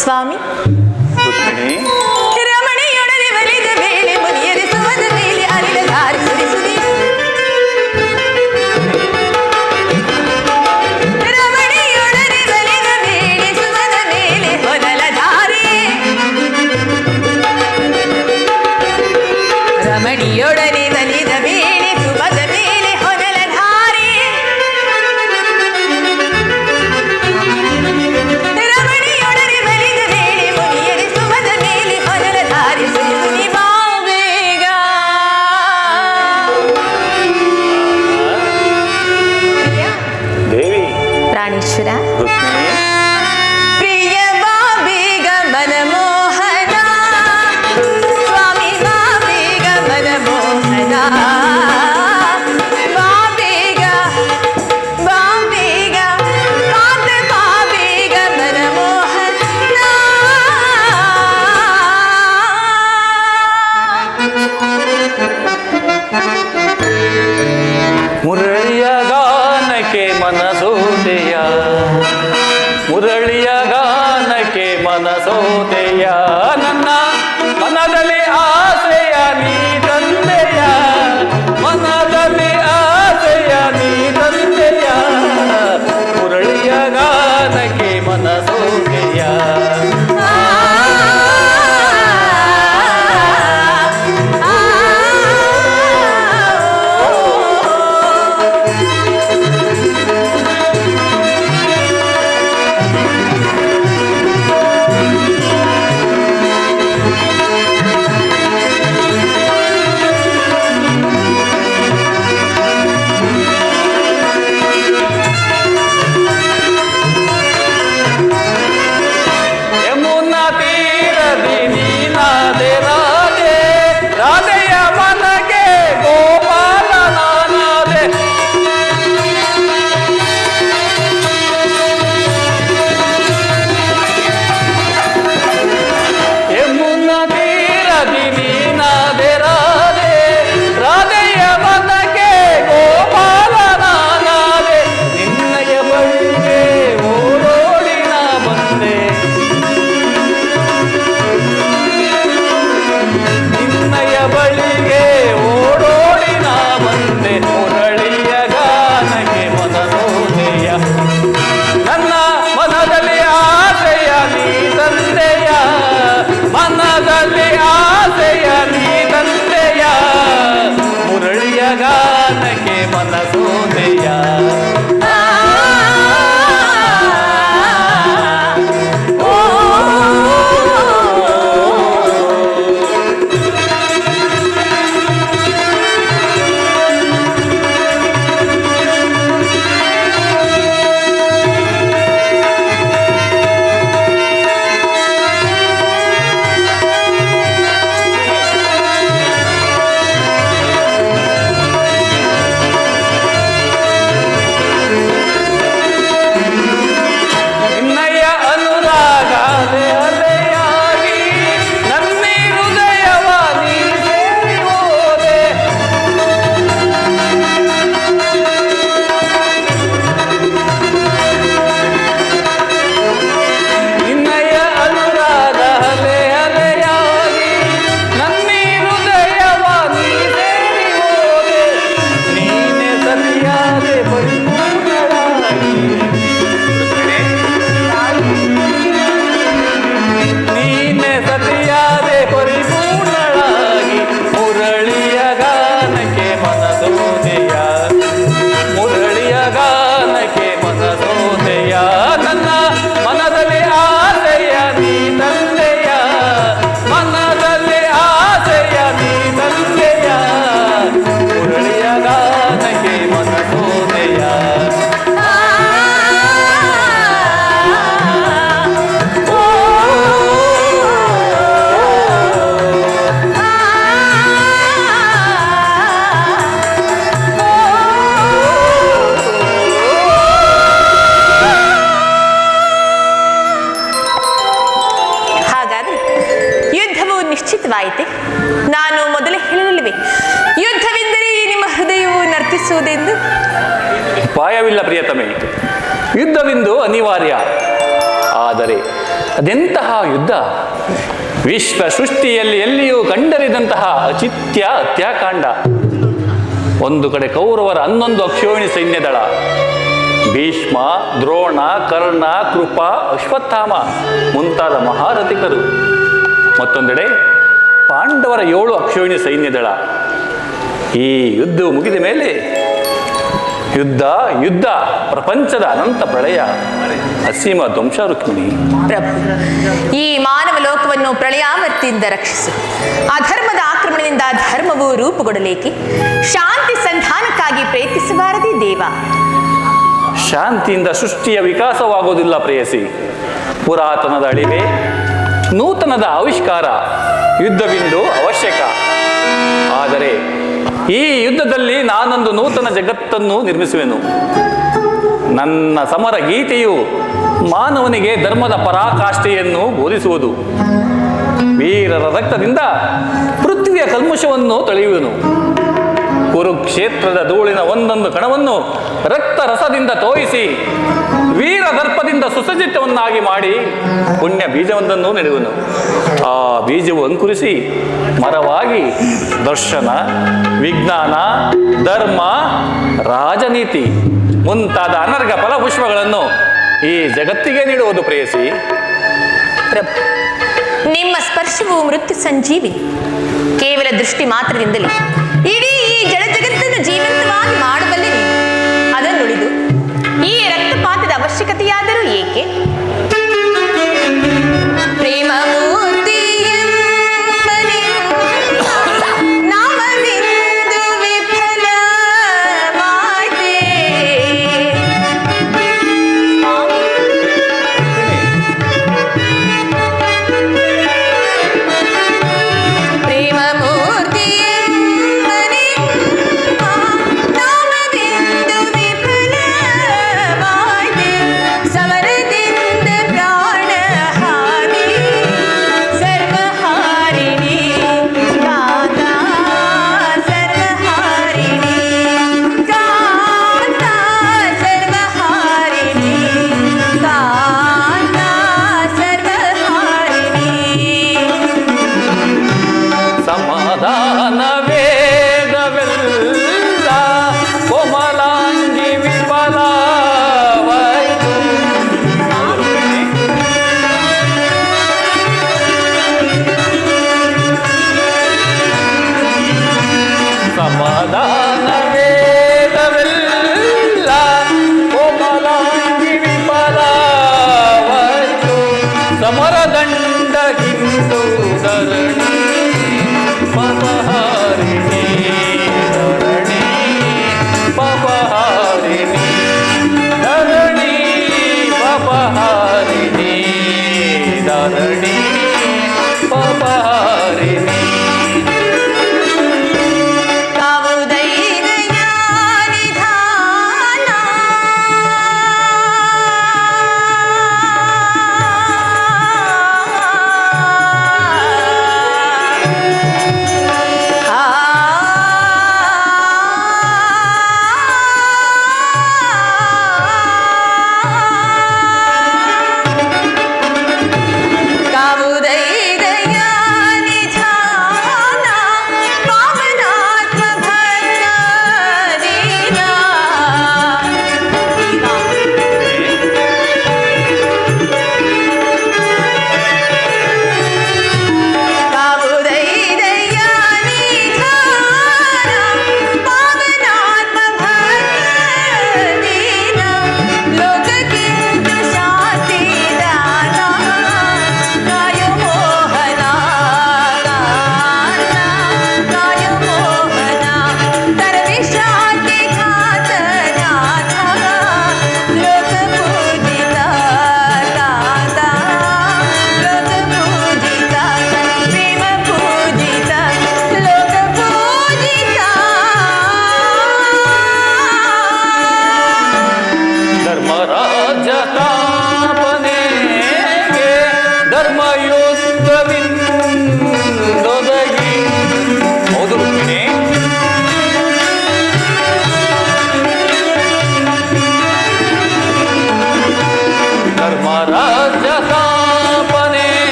ಸ್ವಾಮಿ ರಮಣಿಯೊಡನೆ ಬಲಿದ ವೇಳೆ ಮುನಿಯದೆ ಸುಮದ ಮೇಲೆ ಅರಿದ ದಾರಿ ಸುರಿಸುದಿ ರಮಣಿಯೊಡನೆ ಬಲಿದ ವೇಳೆ ಸುಮದ ಮೇಲೆ ಹೊನಲ ದಾರಿ ರಮಣಿಯೊಡನೆ ಬಲಿದ ವೇಳೆ ಸುಮದ ಮೇಲೆ ಹೊನಲ ಧಾರಿ ರಮಣಿಯೊಡನೆ ಬಲಿದ ವೇಳೆ ಮುನಿಯದೆ ಸುಮದ ಮೇಲೆ ಹೊನಲ ಧಾರಿ ಸುರಿಸುನಿ ಬಾವೇಗ ದೇವಿ ಪ್ರಾಣೇಶ್ವರ ರುಕ್ಮಿಣಿ ಪ್ರಿಯ ಬಾಬೇಗ ಮನಮೋಹನ ಸ್ವಾಮಿ ಬಾಬೇಗ ಮನಮೋಹನ ಬಾಬೇಗ ಬಾಬೇಗ ಕಾದ ಬಾಬೇಗ ಮನಮೋಹನ ಮುರಳಿಯ ಗಾನಕ್ಕೆ ಮನಸೋದೆಯ ಮುರಳಿಯ ಗಾನಕ್ಕೆ ಮನಸೋದೆಯ ನನ್ನ ಮನದಲ್ಲಿ ಆಸೆಯ ನೀ ತಂದೆಯ ಮನದಲ್ಲಿ ಆಸೆಯ ನೀ ತಂದೆಯ ಮುರಳಿಯ ಗಾನಕ್ಕೆ ಮನಸೋದೆಯ ಯಮುನಾ ತೀರದಿ ನೀನಾದೆ ರಾಧೆ ರಾಧೆಯ ಮನಗೆ ಗೋಪಾಲ ನಾನಾದೆ ಯಮುನಾ ತೀರದಿ ನೀನಾದೆ ರಾಧೆ ರಾಧೆಯ ಮನಗೆ ಗೋಪಾಲ ನಾನಾದೆ ನಿನ್ನಯ ಬಳಿಗೆ ಓಡೋಡಿ ನಾ ಬಂದೆ ನಿನ್ನಯ ಬಳಿಗೆ ಓಡೋಡಿ ನಾ ಬಂದೆ ಮುರಳಿಯ ಗಾನಕ್ಕೆ ಮನಸೋದೆಯ ನನ್ನ ಮನದಲ್ಲಿ ಆಸೆಯ ನೀ ತಂದೆಯ ಮನದಲ್ಲಿ ಆಸೆಯ ನೀ ತಂದೆಯ ಮುರಳಿಯ ಗಾನಕ್ಕೆ ಮನಸೋದೆಯ ನಿನ್ನಯ ಅನುರಾಗ ಅಲೆ ಅಲೆಯಾಗಿ ನನ್ನಿ ಹೃದಯವ ನೀ ಸೇರಿ ಹೋದೆ ನಿನ್ನಯ ಅನುರಾಗ ಅಲೆ ಅಲೆಯಾಗಿ ನನ್ನಿ ಹೃದಯವ ನೀ ಸೇರಿ ಹೋದೆ ನೀನೆ ಸರಿಯಾದೆ ಪರಿಪೂರ್ಣಳಾಗಿ ನೀನೆ ಸತಿಯಾದೆ ಪರಿಪೂರ್ಣಳಾಗಿ ಮುರಳಿಯ ಗಾನಕ್ಕೆ ಮನಸೋದೆಯ ಮುರಳಿಯ ಗಾನಕ್ಕೆ ಮನಸೋದೆಯ ನನ್ನ ಮನದಲ್ಲಿ ಆಸೆಯ ನೀ ತಂದೆಯ ಮನದಲ್ಲಿ ಆಸೆಯ ನೀ ತಂದೆಯ ಮುರಳಿಯ ಗಾನಕ್ಕೆ ಮನಸೋದೆಯ ಹಾಗಾದ್ರೆ ಯುದ್ಧವು ನಿಶ್ಚಿತವಾಯಿತೆ. ನಾನು ಮೊದಲೇ ಹೇಳಲಿವೆ, ಯುದ್ಧವೆಂದರೆ ನಿಮ್ಮ ಹೃದಯವು ನರ್ತಿಸುವುದೆಂದು. ಉಪಾಯವಿಲ್ಲ ಪ್ರಿಯತಮೆ, ಯುದ್ಧವೆಂದು ಅನಿವಾರ್ಯ. ಆದರೆ ಅದೆಂತಹ ಯುದ್ಧ! ವಿಶ್ವ ಸೃಷ್ಟಿಯಲ್ಲಿ ಎಲ್ಲಿಯೂ ಕಂಡರಿದಂತಹ ಅಚಿತ್ಯ ಹತ್ಯಾಕಾಂಡ. ಒಂದು ಕಡೆ ಕೌರವರ 11 ಅಕ್ಷೋಹಿಣಿ ಸೈನ್ಯದಳ, ಭೀಷ್ಮ, ದ್ರೋಣ, ಕರ್ಣ, ಕೃಪ, ಅಶ್ವತ್ಥಾಮ ಮುಂತಾದ ಮಹಾರಥಿಕರು. ಮತ್ತೊಂದೆಡೆ ಪಾಂಡವರ 7 ಅಕ್ಷೋಹಿಣಿ ಸೈನ್ಯದಳ. ಈ ಯುದ್ಧವು ಮುಗಿದ ಮೇಲೆ ಯುದ್ಧ ಯುದ್ಧ ಪ್ರಪಂಚದ ಅನಂತ ಪ್ರಳಯ, ಅಸೀಮ ಧ್ವಂಸ. ರುಕ್ಮಿಣಿ, ಪ್ರಭು, ಈ ಮಾನವ ಲೋಕವನ್ನು ಪ್ರಳಯಾವರ್ತಿಯಿಂದ ರಕ್ಷಿಸು. ಅಧರ್ಮದ ಆಕ್ರಮಣದಿಂದ ಧರ್ಮವು ರೂಪುಗೊಳ್ಳಲೇಕೆ? ಶಾಂತಿ ಸಂಧಾನಕ್ಕಾಗಿ ಪ್ರಯತ್ನಿಸಬಾರದೇ ದೇವ? ಶಾಂತಿಯಿಂದ ಸೃಷ್ಟಿಯ ವಿಕಾಸವಾಗುವುದಿಲ್ಲ ಪ್ರೇಯಸಿ. ಪುರಾತನದ ಅಳಿವೆ, ನೂತನದ ಆವಿಷ್ಕಾರ, ಯುದ್ಧವಿಂದು ಅವಶ್ಯಕ. ಆದರೆ ಈ ಯುದ್ಧದಲ್ಲಿ ನಾನೊಂದು ನೂತನ ಜಗತ್ತನ್ನು ನಿರ್ಮಿಸುವೆನು. ನನ್ನ ಸಮರ ಗೀತೆಯು ಮಾನವನಿಗೆ ಧರ್ಮದ ಪರಾಕಾಷ್ಠೆಯನ್ನು ಬೋಧಿಸುವುದು. ವೀರರ ರಕ್ತದಿಂದ ಪೃಥ್ವಿಯ ಕಲ್ಮಶವನ್ನು ತೊಳೆಯುವೆನು. ಕುರುಕ್ಷೇತ್ರದ ಧೂಳಿನ ಒಂದೊಂದು ಕಣವನ್ನು ರಕ್ತ ರಸದಿಂದ ತೋಯಿಸಿ ವೀರ ದರ್ಪದಿಂದ ಸುಸಜ್ಜಿತವನ್ನಾಗಿ ಮಾಡಿ ಪುಣ್ಯ ಬೀಜವೊಂದನ್ನು ನೆಡುವನು. ಆ ಬೀಜವು ಅಂಕುರಿಸಿ ಮರವಾಗಿ ದರ್ಶನ, ವಿಜ್ಞಾನ, ಧರ್ಮ, ರಾಜನೀತಿ ಮುಂತಾದ ಅನರ್ಘ ಫಲಪುಷ್ಪಗಳನ್ನು ಈ ಜಗತ್ತಿಗೆ ನೀಡುವುದು ಪ್ರೇಯಸಿ. ಪ್ರಭು, ನಿಮ್ಮ ಸ್ಪರ್ಶವು ಮೃತ್ಯು ಸಂಜೀವಿ. ಕೇವಲ ದೃಷ್ಟಿ ಮಾತ್ರದಿಂದಲೇ ಇಡೀ ಈ ಜಡ ಜಗತ್ತನ್ನು ಜೀವಂತವಾಗಿ ಮಾಡಬಲ್ಲೆ ನೀವು. ಅದನ್ನುಳಿದು ಈ ರಕ್ತಪಾತದ ಅವಶ್ಯಕತೆಯಾದರೂ ಏಕೆ? ಪ್ರೇಮ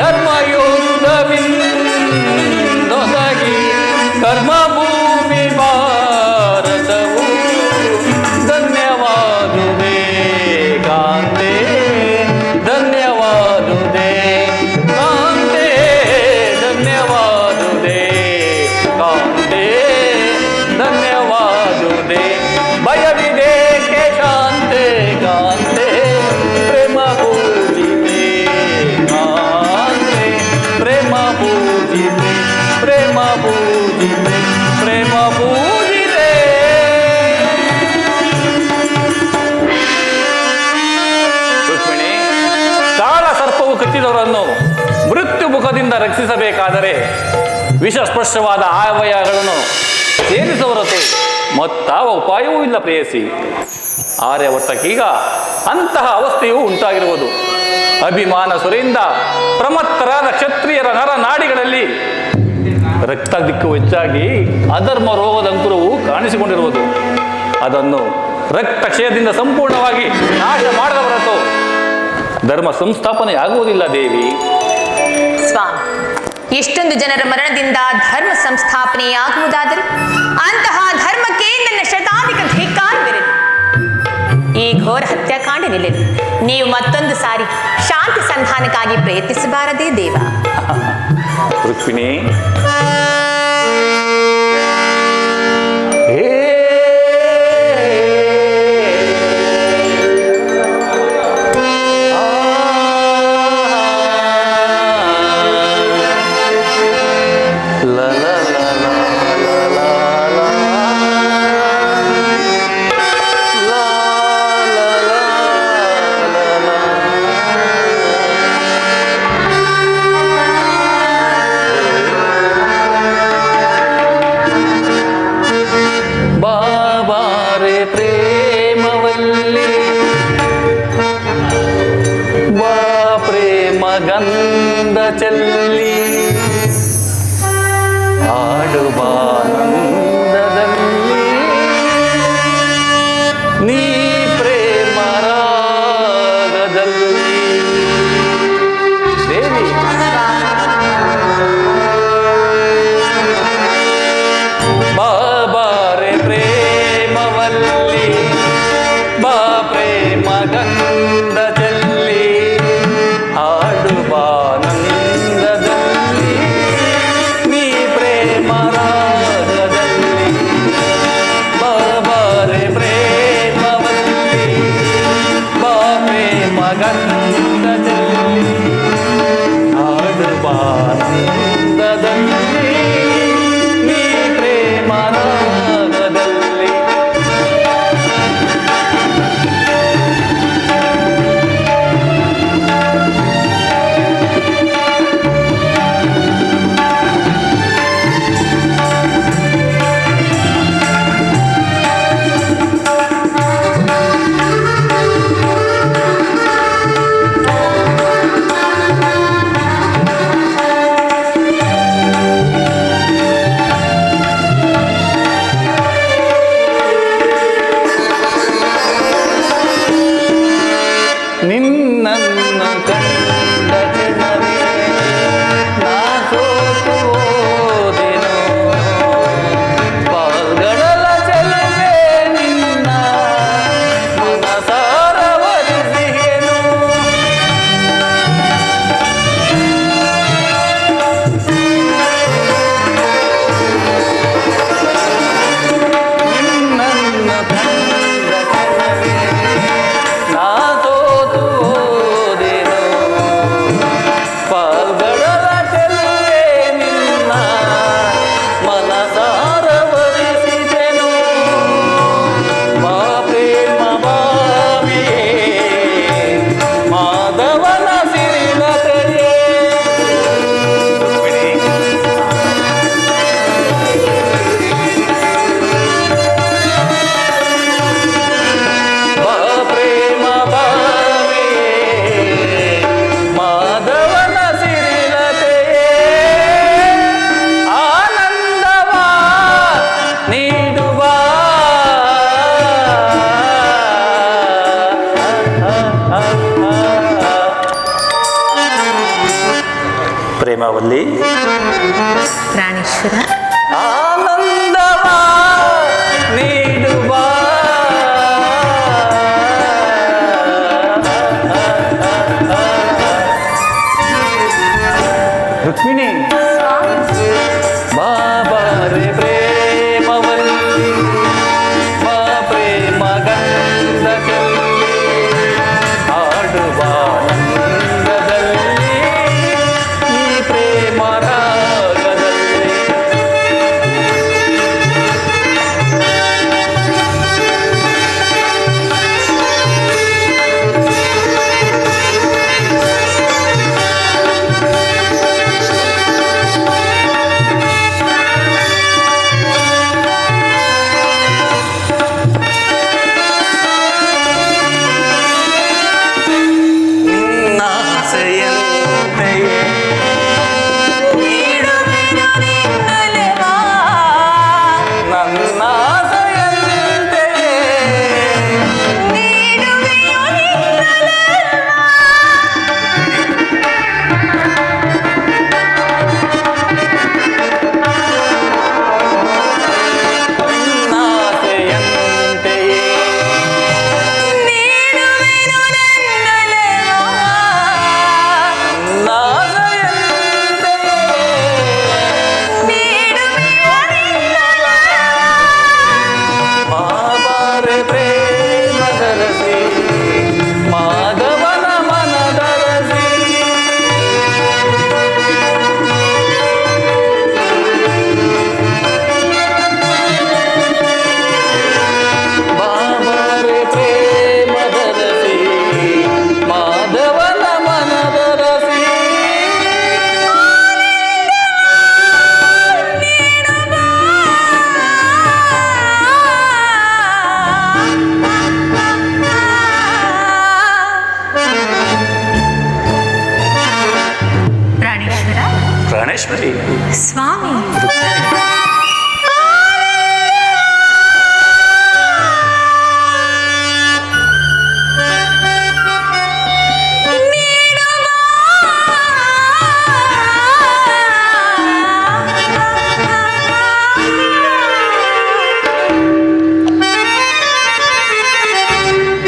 ಧರ್ಮಯುದ್ಧವಿಂದೊದಗಿ ಕರ್ಮಭೂಮಿ ಭಾರತವು ಧನ್ಯವಾದುದೇ ಕಾಂತೆ ಧನ್ಯವಾದುದೇ ಕಾಂತೆ ಧನ್ಯವಾದುದೇ ಕಾಂತೆ ಧನ್ಯವಾದುದೇ ಭಯವಿದೆ ಶಾಂತೆ ಕಾಂತೆ ಪ್ರೇಮ ಪೂಜಿತೆ ಕಾಂತೆ ಪ್ರೇಮ ಪೂಜಿತೆ ಪ್ರೇಮ ಪೂಜಿತೆ ಪ್ರೇಮ ಪೂಜಿತೆ ರುಕ್ಮಿಣಿ, ಕಾಳ ಸರ್ಪವು ಕಚ್ಚಿದವರನ್ನು ಮೃತ್ಯು ಮುಖದಿಂದ ರಕ್ಷಿಸಬೇಕಾದರೆ ವಿಷಸ್ಪರ್ಶವಾದ ಆವಯಗಳನ್ನು ಸೇರಿಸುವ ಹೊರತು ಮತ್ತಾವ ಉಪಾಯವೂ ಇಲ್ಲ ಪ್ರೇಯಸಿ. ಆರ್ಯವರ್ತಕ್ಕೀಗ ಅಂತಹ ಅವಸ್ಥೆಯೂ ಉಂಟಾಗಿರುವುದು. ಅಭಿಮಾನ ಸುರೆಯಿಂದ ಪ್ರಮತ್ತರಾದ ಕ್ಷತ್ರಿಯರ ನರ ನಾಡಿಗಳಲ್ಲಿ ರಕ್ತ ದಿಕ್ಕು ಹೆಚ್ಚಾಗಿ ಅಧರ್ಮ ರೋಗದ ಅಂಕುರವು ಕಾಣಿಸಿಕೊಂಡಿರುವುದು. ಅದನ್ನು ರಕ್ತ ಕ್ಷಯದಿಂದ ಸಂಪೂರ್ಣವಾಗಿ ನಾಶ ಮಾಡದ ಹೊರತು ಧರ್ಮ ಸಂಸ್ಥಾಪನೆ ಆಗುವುದಿಲ್ಲ ದೇವಿ. ಸ್ವಾಮಿ, ಎಷ್ಟೊಂದು ಜನರ ಮರಣದಿಂದ ಧರ್ಮ ಸಂಸ್ಥಾಪನೆಯಾಗುವುದಾದರೆ ಅಂತಹ ಧರ್ಮಕ್ಕೆ ನನ್ನ ಶತಾಧಿಕ ಧಿಕ್ಕಾರವಿರಲಿ. ಈ ಘೋರ ಹತ್ಯಾಕಾಂಡ ನಿಲ್ಲಲಿ. ನೀವು ಮತ್ತೊಂದು ಸಾರಿ ಶಾಂತಿ ಸಂಧಾನಕ್ಕಾಗಿ ಪ್ರಯತ್ನಿಸಬಾರದೇ ದೇವ? ರುಕ್ಮಿಣಿ, ಗಂಧ ಚೆಲ್ಲಿ ಆಡುವಾನಂದದಲ್ಲಿ ನೀ ಪ್ರೇಮ ರಾಗದಲ್ಲಿ ದೇವಿ. ಬಾಬಾರೆ ಪ್ರೇಮವಲ್ಲಿ ಬಾ ಪ್ರೇಮ ಗಂಧ ಚೆಲ್ಲಿ ಆಡುವಾನಂದದಲ್ಲಿ ನೀ ಪ್ರೇಮ ರಾಗದಲ್ಲಿ ಬಾಬಾರೆ ಪ್ರೇಮವಲ್ಲಿ ಬಾ ಪ್ರೇಮ ಗಂಧ ಚೆಲ್ಲಿ ಆಡುವಾನಂದದಲ್ಲಿ ನೀ ಪ್ರೇಮ ರಾಗದಲ್ಲಿ. ಪ್ರೇಮವಲ್ಲಿ ಪ್ರಾಣೇಶ್ವರ, ಆನಂದವ ನೀಡುವ ರುಕ್ಮಿಣಿ ಬಾಬಾರೆ ಪ್ರೇಮವಲ್ಲಿ ಬಾ ಪ್ರೇಮ ಗಂಧ ಚೆಲ್ಲಿ ಆಡುವ ಆನಂದದಲ್ಲಿ ಈ ಪ್ರೇಮ ರಾಗದಲ್ಲಿ ನಾಸೆಯಂತೆಯೇ ನೀಡುವೆನು ನಿನ್ನೊಲವಾ, ನನ್ನಾಸೆಯಂತೆಯೇ ನೀಡುವೆನು ನಿನ್ನೊಲವಾ. ನಾಸೆಯಂತೆಯೇ ನೀಡುವೆನು ನನ್ನೊಲವಾ, ನೀಡುವೆನು ನಿನ್ನೊಲವಾ. ಬಾಬಾರೆ ಪ್ರೇಮದರಸಿ ಮಾಧವನ ಮನದರಸಿ ಬಾಬಾರೆ ಪ್ರೇಮದರಸಿ ಮಾಧವನ ಮನದರಸಿ ಪ್ರಾಣೇಶ್ವರ, ಪ್ರಾಣೇಶ್ವರಿ ಸ್ವಾಮಿ,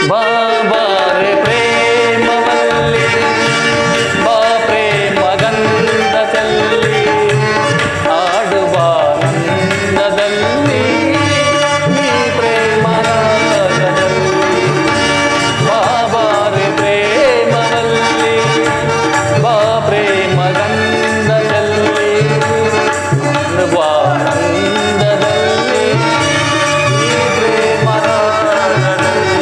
ಬಾಬಾರೆ ಪ್ರೇಮವಲ್ಲಿ ಬಾ ಪ್ರೇಮ ಗಂಧ ಚೆಲ್ಲಿ ಆಡುವ ಆನಂದದಲ್ಲಿ ಈ ಪ್ರೇಮ ರಾಗದಲ್ಲಿ ಬಾಬಾರೆ ಪ್ರೇಮವಲ್ಲಿ ಬಾ ಪ್ರೇಮ ಗಂಧ ಚೆಲ್ಲಿ ಆಡುವ ಆನಂದದಲ್ಲಿ ಈ ಪ್ರೇಮ ರಾಗದಲ್ಲಿ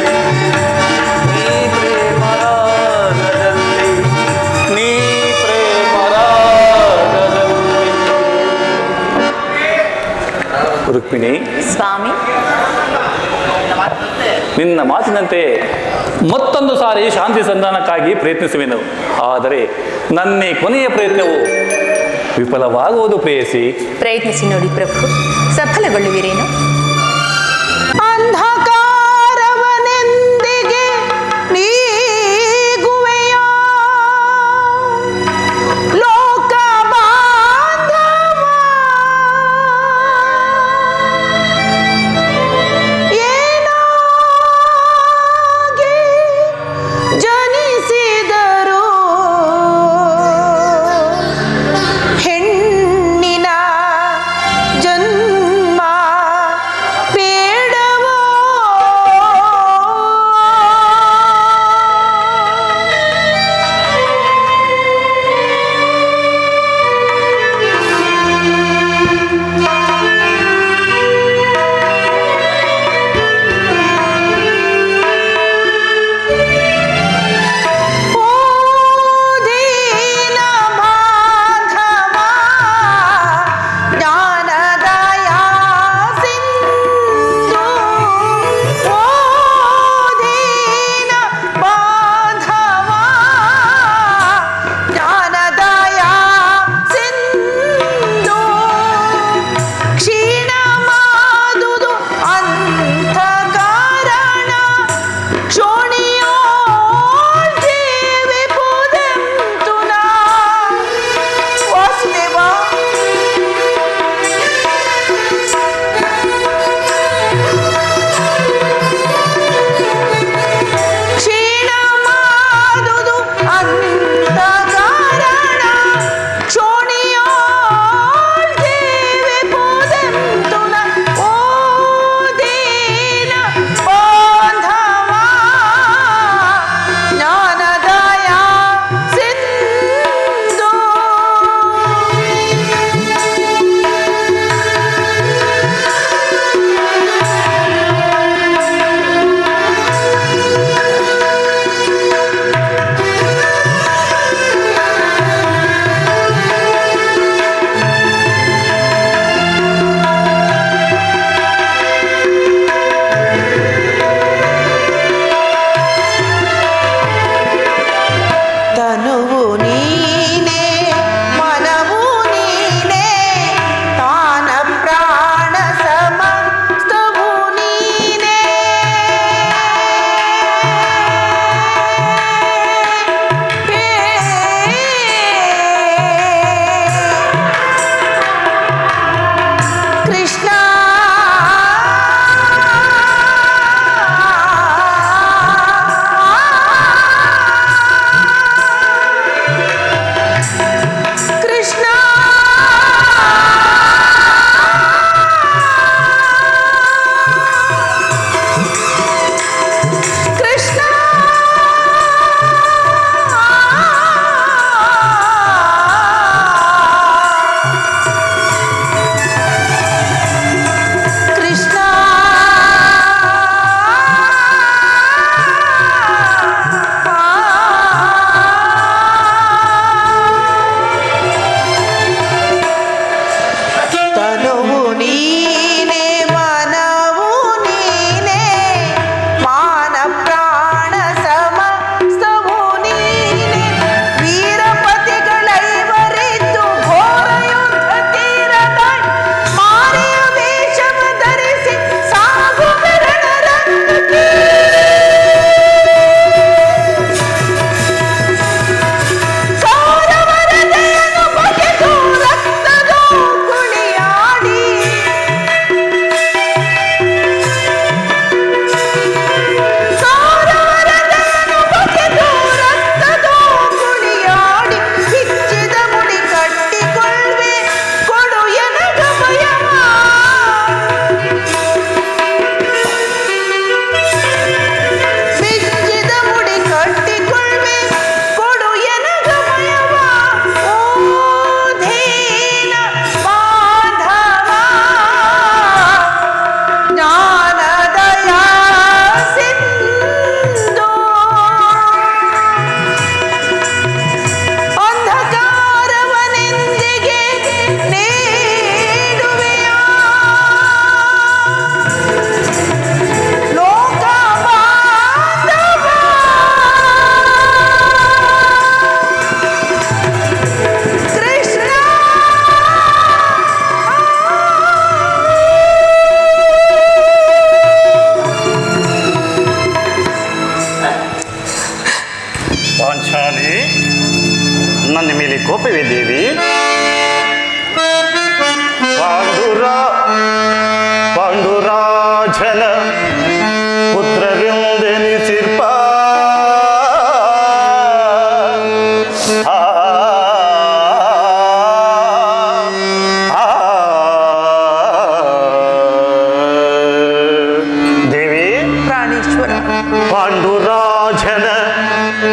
ನೀ ಪ್ರೇಮ ರಾಗದಲ್ಲಿ ನೀ ಪ್ರೇಮ ರಾಗದಲ್ಲಿ ರುಕ್ಮಿಣಿ, ಸ್ವಾಮಿ, ನಿನ್ನ ಮಾತಿನಂತೆ ಮತ್ತೊಂದು ಸಾರಿ ಶಾಂತಿ ಸಂಧಾನಕ್ಕಾಗಿ ಪ್ರಯತ್ನಿಸುವೆನು. ಆದರೆ ನನ್ನ ಈ ಕೊನೆಯ ಪ್ರಯತ್ನವು ವಿಫಲವಾಗುವುದು ಪ್ರೇಯಸಿ. ಪ್ರಯತ್ನಿಸಿ ನೋಡಿ ಪ್ರಭು, ಸಫಲಗೊಳ್ಳುವಿರೇನು? ಅಂಧಕಾರವನೆಂದಿಗೆ ನೀಗುವೆಯ ಲೋಕ ಬಾಂಧವ ಏನಾಗಿ ಜನಿಸಿದರು ಹೆಣ್ಣಿನ ಜನ್ಮ ಕೋಪವೇ ದೇವಿ? ಪಾಂಡುರಾಜನ ಪುತ್ರರಿಂದೆನಿಸಿರ್ಪ ದೇವಿ, ಪ್ರಾಣೇಶ್ವರ, ಪಾಂಡುರಾಜನ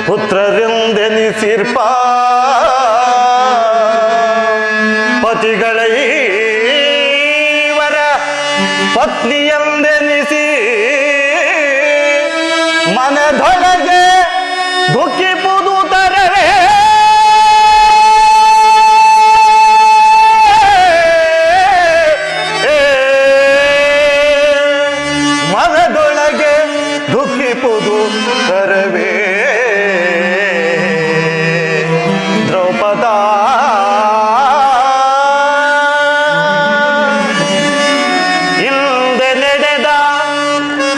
ಪುತ್ರರಿಂದೆನಿಸಿರ್ಪ ಪತಿಗಳೈವರ ಪತ್ನಿಯಂದೆನಿಸಿ ಮನದೊಳಗೆ ದುಃಖಿಪುದು ತರವೇ ಮನದೊಳಗೆ ದುಃಖಿಪುದು ತರವೇ ದ್ರೌಪದ ಹಿಂದೆ ನಡೆದ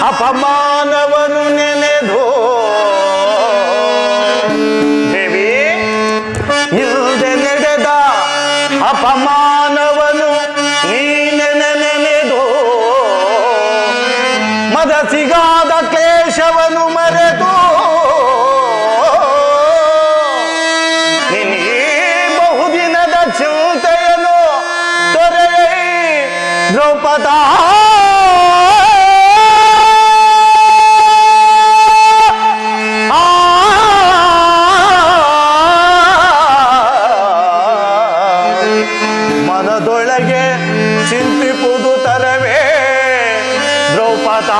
ಅಪಮಾನವನು ನೆನೆದು ದೇವಿ, ಹಿಂದೆ ನಡೆದ ಅಪಮಾನವನು ನೀನೆ ನೆನೆದು ಮದ ಸಿಗಾದ ಕ್ಲೇಶವನು ಮರೆತು ನಿನೀ ಬಹುದಿನದ ಚಿಂತೆಯನ್ನು ತೊರೆಯೈ ದ್ರೌಪದ. ಮನದೊಳಗೆ ಚಿಂತಿಪುದು ತರವೇ ದ್ರೌಪದ.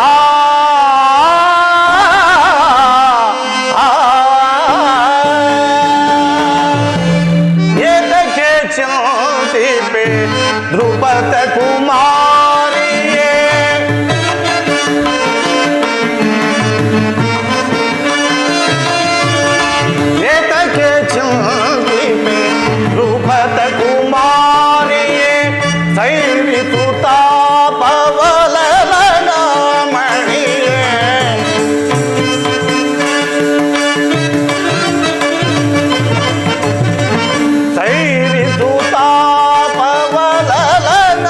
ಏತಕ್ಕೆ ಚಿಂತಿಪೆ ದ್ರುಪದ ಕುಮಾರಿಯೇ? ಏತಕ್ಕೆ ಚಿಂತಿಪೆ ದ್ರುಪದ ಕುಮಾರಿಯೇ? ಸೈರಿಸುತ್ತ ಪವಲನ ಮಣಿಯೇ ಸೈರಿಸುತ್ತ ಪವಲನ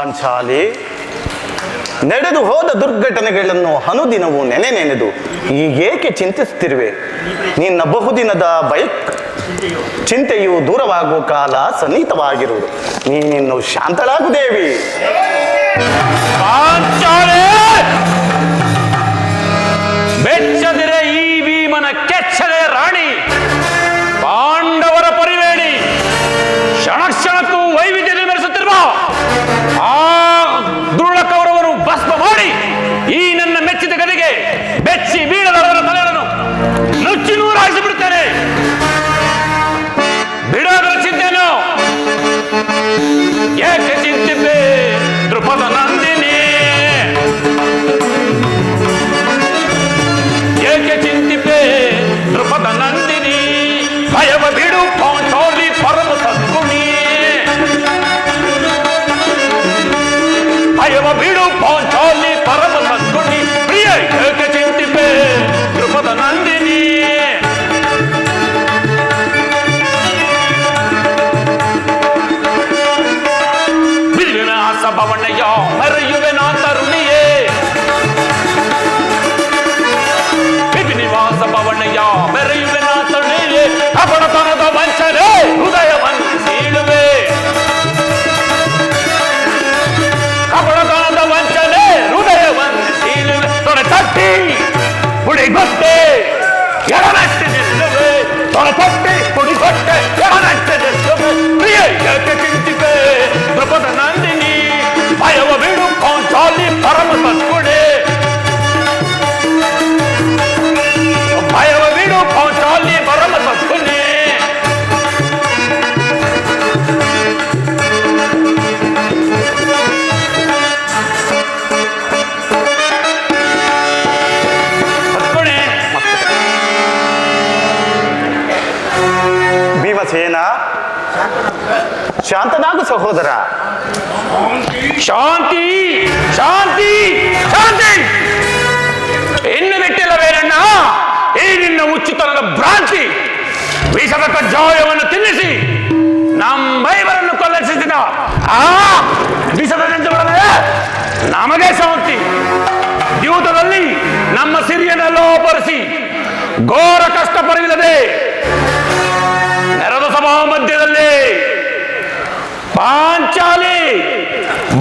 ಪಾಂಚಾಲಿ, ನಡೆದು ಹೋದ ದುರ್ಘಟನೆಗಳನ್ನು ಅನುದಿನವೂ ನೆನೆದು ಈಗೇಕೆ ಚಿಂತಿಸುತ್ತಿರುವೆ? ನಿನ್ನ ಬಹುದಿನದ ಚಿಂತೆಯು ದೂರವಾಗುವ ಕಾಲ ಸನ್ನಿಹಿತವಾಗಿರುವುದು. ನೀನಿನ್ನು ಶಾಂತಳಾಗು ದೇವಿ. ಬೆಚ್ಚದಿರೆ ಈ ಭೀಮನ ಕೆಚ್ಚದೆ ರಾಣಿ, ಪಾಂಡವರ ಪರಿವೇಣಿ, ಕ್ಷಣಕ್ಕೂ ವೈವಿಧ್ಯತೆ ಮೆರೆಸುತ್ತಿರುವ ಆ ದುರುಳ ಕೌರವರು ಭಸ್ಮ ಮಾಡಿ ಈ ನನ್ನ ಮೆಚ್ಚಿದ ಗದಿಗೆ ಬೆಚ್ಚಿ ಬೀಳದವರ ತಲೆಗಳನ್ನು ನುಚ್ಚಿ ನೂರಾಯಿಸಿ ಬಿಡುತ್ತೇನೆ. ಬಿಡೋದರ ಚಿಂತೆಯನ್ನು ಏಕೆ ಚಿಂತಿಬ್ಬೆ ದೃಪದ ನಂದಿನಿ, ಏಕೆ ಚಿಂತಿಬ್ಬೆ ದೃಪದ ನಂದಿನಿ, ಭಯವ ಬಿಡು ಪಾಂಚಾಲಿ ಪರಮ ಸದ್ಗುಣಿ, ಭಯವ ಬಿಡು ಪಾಂಚಾಲಿ ಪರಮ ಸದ್ಗುಣಿ, ಪ್ರಿಯ ಏಕೆ ಚಿಂತಿಬ್ಬೆ ದೃಪದ ನಂದಿನಿ. ಭವನಯ ಮರೆಯುವೆ ನಾ ತರುಣಿಯೇ, ನಿವಾಸ ಭವನಯ ಮೆರೆಯುವೆ ನಾ ತರುಣಿಯೇ, ಕಪಟತನದ ವಂಚನೆ ಹೃದಯವನ್ನು ಸೀಳುವೆ, ಕಪಟತನದ ವಂಚನೆ ಹೃದಯವನ್ನು ಸೀಳುವೆ, ತೊಡೆ ತಟ್ಟಿ ಪುಡಿಗೊಟ್ಟೆ ಎಡನಟ್ಟೆ ನಿಲ್ಲುವೆ, ತೊಡೆ ತಟ್ಟಿ ಪುಡಿಗೊಟ್ಟೆ ಎಡನಟ್ಟೆ ನಿಲ್ಲುವೆ, ಪ್ರಿಯ ಏಕೆ ಚಿಂತಿವೆ ದೃಪದ ನಂದಿನಿ, ಭಯವ ಬಿಡು ಪಾಂಚಾಲಿ ಪರಮ ಸದ್ಗುಣೆ, ಭಯವ ಬಿಡು ಪಾಂಚಾಲಿ ಪರಮ ಸದ್ಗುಣೆ. ಭೀಮಸೇನ, ಶಾಂತನಾಗು ಸಹೋದರ. ಶಾಂತಿ ಶಾಂತಿ ಶಾಂತಿ ಇನ್ನು ಬಿಟ್ಟಿಲ್ಲವೇನಣ್ಣ ಈ ನಿನ್ನ ಉಚಿತನದ ಭ್ರಾಂತಿ, ವಿಷದ ಕಜ್ಜಾಯವನ್ನು ತಿನ್ನಿಸಿ ನಮ್ಮೈವರನ್ನು ಕೊಲ್ಲಿಸಿದ ಆ ವಿಷದ ನೆಂಜುಗಳೇ ನಮಗೆ ಶಾಂತಿ. ದ್ಯೂತದಲ್ಲಿ ನಮ್ಮ ಸಿರಿಯನ್ನೆಲ್ಲೋ ಅಪಹರಿಸಿ ಘೋರ ಕಷ್ಟ ಪರಿವಿಲ್ಲದೆ ನೆರೆದ ಸಭಾ ಮಧ್ಯದಲ್ಲಿ ಪಾಂಚಾಲಿ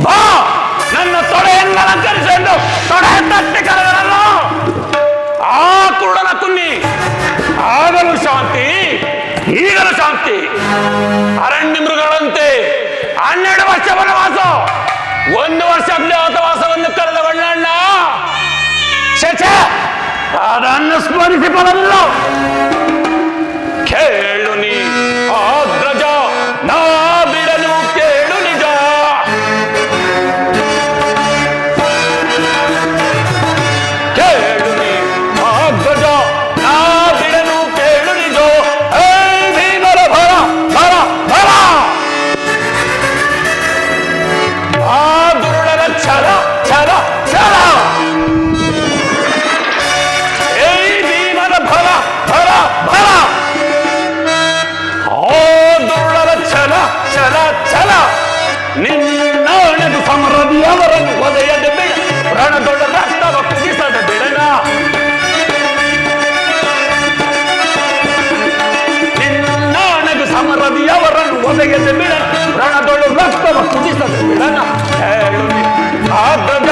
ಬಾ ನನ್ನ ತೊಡೆಯನ್ನು ಅಲಂಕರಿಸೆಂದು ತೊಡೆ ತಟ್ಟಿ ಕರೆದರಲ್ಲ ಆ ಕುರುಡನ ಕುನ್ನಿ, ಆಗಲು ಶಾಂತಿ ಈಗಲೂ ಶಾಂತಿ. ಅರಣ್ಯ ಮೃಗಗಳಂತೆ 12 ವರ್ಷ ವನವಾಸ, 1 ವರ್ಷ ಅಜ್ಞಾತವಾಸವನ್ನು ಕಳೆದವಣ್ಣ ಶಚ ಅದನ್ನು ಸ್ಮರಿಸಿ ಫಲವಿಲ್ಲ. ಕೇಳು ನೀ ಅಗ್ರಜ ನಾ ಬಿಡಲು ಕೇಳು ನಿಜ, ಕೇಳು ನೀ ಅಗ್ರಜ ನಾ ಬಿಡಲು ಕೇಳು ನಿಜ, ಹೇ ಭೀಮರ ಭರ ಭರ ಭರ, ಆ ದುರುಳರ ಛಲ ಛಲ ಛಲ, ಹೇ ಭೀಮರ ಭರ ಭರ ಭರ, ಛಲ ಛಲ ಛಲ, ನಿನ್ನೊಣದು ಸಮರದಿಯವರನ್ನು ಒದೆಯದ ಬಿಡ, ರಣದೊಡ ರಕ್ತವ ಕುದಿಸದ ಬಿಡನ, ನಿನ್ನೊಣದು ಸಮರದಿಯವರನ್ನು ಒದೆಯದ ಬಿಡ, ರಣದೊಡ ರಕ್ತವ ಕುದಿಸದ ಬಿಡನ. ಹೇಳು ಆಗ್ರಜ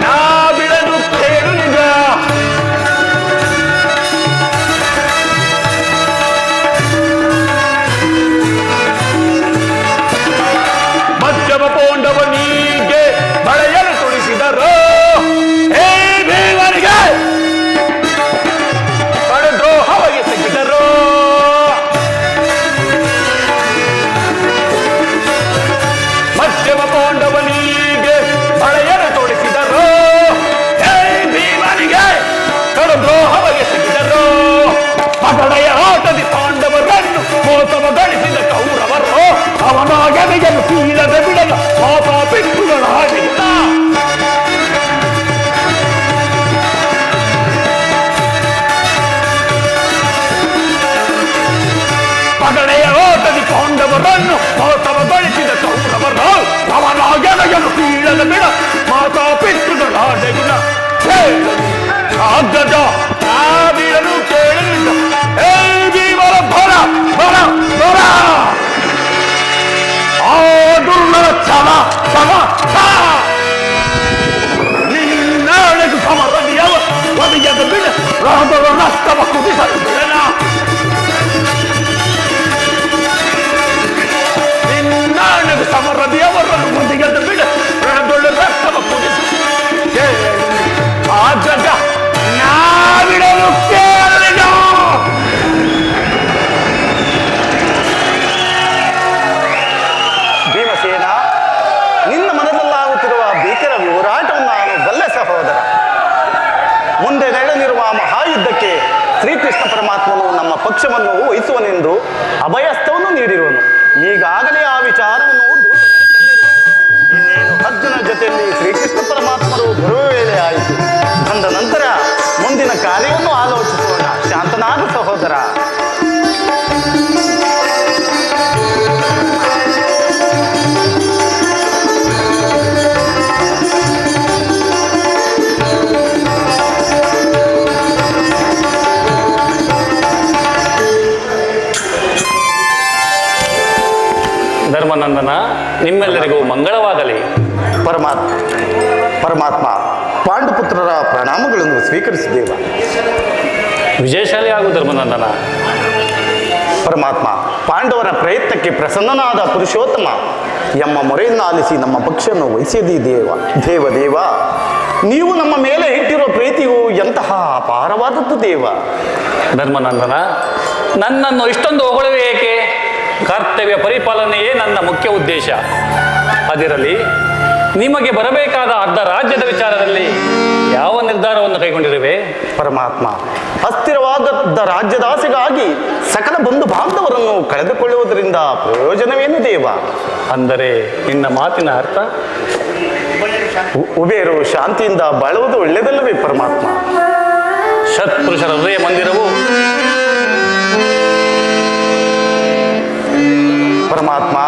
ನಾ ಬಿಡಲು ಕೇಳು ನಿಜ, ಮಧ್ಯಮ ಪೋಂಡವನಿಗೆ ಬಳೆಯನ್ನು ತುಳಿಸಿದರು, ಹೇ ಭೀಮನಿಗೆ ಕಡುದ್ರೋಹವಾಗಿ ತೆಗೆದರು, ಮಧ್ಯಮ ಪೋಂಡವನಿಗೆ ಬಳೆಯನ್ನು ತುಳಿಸಿದರು, ಹೇ ಭೀಮನಿಗೆ ಕಡುದ್ರೋಹವಾಗಿ ತೆಗೆದರು, ಪಗಡೆಯ ಆಟದಿ ಪಾಂಡವರನ್ನು ಮೋಸವ ಗಳಿಸಿದ ಕೌರವರು ಅವನ ಗೆಮೆಯನ್ನು ಕೀಳದೆ ಬಿಡದ ಪಾಪ ಬಿಟ್ಟು ಮುದಿಗೆದ್ದು ಬಿಡು ರಾಮರ ರಕ್ತವ ಕುದಿಸಲು ಬಿಡಲ್ಲ. ನಿನ್ನಾಣೆಗೆ ಸಮರದಿಯವರನ್ನು ಮುದಿಗೆದ್ದು ಬಿಡು ರಣದೊಳ್ಳು ರಕ್ತವ ಕುದಿಸು. ಆ ಜಗ ನಾವಿಡಲು ಕೇಳಿದ ಭೀಮಸೇನ, ನಿನ್ನ ಮನದಲ್ಲಾಗುತ್ತಿರುವ ಭೀಕರ ಹೋರಾಟವನ್ನು ನಾನು ಬಲ್ಲೆ ಸಹೋದರ. ಮುಂದೆ ನಡೆಯಲಿರುವ ಮಹಾಯುದ್ಧಕ್ಕೆ ಶ್ರೀಕೃಷ್ಣ ಪರಮಾತ್ಮನು ನಮ್ಮ ಪಕ್ಷವನ್ನು ವಹಿಸುವನೆಂದು ಅಭಯಸ್ಥವನ್ನು ನೀಡಿರುವನು. ಈಗಾಗಲೇ ಆ ವಿಚಾರವನ್ನು ದೂತನು ತಂದಿರುವನು. ಇನ್ನೇನು ಅರ್ಜುನ ಜೊತೆಯಲ್ಲಿ ಶ್ರೀಕೃಷ್ಣ ಪರಮಾತ್ಮರು ಬರುವ ವೇಳೆ ಆಯಿತು. ಬಂದ ನಂತರ ಮುಂದಿನ ಕಾರ್ಯವನ್ನು ಆಲೋಚಿಸೋಣ. ಶಾಂತನಾದ ಸಹೋದರ. ಧರ್ಮನಂದನ, ನಿಮ್ಮೆಲ್ಲರಿಗೂ ಮಂಗಳವಾಗಲಿ. ಪರಮಾತ್ಮ ಪಾಂಡುಪುತ್ರರ ಪ್ರಣಾಮಗಳನ್ನು ಸ್ವೀಕರಿಸಿದ್ದೇವ. ವಿಜಯಶಾಲಿ ಆಗು ಧರ್ಮನಂದನ. ಪರಮಾತ್ಮ, ಪಾಂಡವರ ಪ್ರಯತ್ನಕ್ಕೆ ಪ್ರಸನ್ನನಾದ ಪುರುಷೋತ್ತಮ ಎಮ್ಮ ಮೊರೆಯನ್ನು ಆಲಿಸಿ ನಮ್ಮ ಪಕ್ಷವನ್ನು ವಹಿಸಿದಿ ದೇವ. ನೀವು ನಮ್ಮ ಮೇಲೆ ಇಟ್ಟಿರುವ ಪ್ರೀತಿಯು ಎಂತಹ ಅಪಾರವಾದದ್ದು ದೇವ. ಧರ್ಮನಂದನ, ನನ್ನನ್ನು ಇಷ್ಟೊಂದು ಹೊಗಳುವೆ ಏಕೆ? ಕರ್ತವ್ಯ ಪರಿಪಾಲನೆಯೇ ನನ್ನ ಮುಖ್ಯ ಉದ್ದೇಶ. ಅದಿರಲಿ, ನಿಮಗೆ ಬರಬೇಕಾದ ಅರ್ಧ ರಾಜ್ಯದ ವಿಚಾರದಲ್ಲಿ ಯಾವ ನಿರ್ಧಾರವನ್ನು ಕೈಗೊಂಡಿರುವೆ? ಪರಮಾತ್ಮ, ಅಸ್ಥಿರವಾದ ರಾಜ್ಯದಾಸೆಗಾಗಿ ಸಕಲ ಬಂಧು ಬಾಂಧವರನ್ನು ಕಳೆದುಕೊಳ್ಳುವುದರಿಂದ ಪ್ರಯೋಜನವೇನು ದೇವ? ಅಂದರೆ ನಿನ್ನ ಮಾತಿನ ಅರ್ಥ? ಉಬೇರು ಶಾಂತಿಯಿಂದ ಬಾಳುವುದು ಒಳ್ಳೆಯದಲ್ಲವೇ ಪರಮಾತ್ಮ? ಸತ್ಪುರುಷರ ಹೃದಯ ಮಂದಿರವು ಪರಮಾತ್ಮ,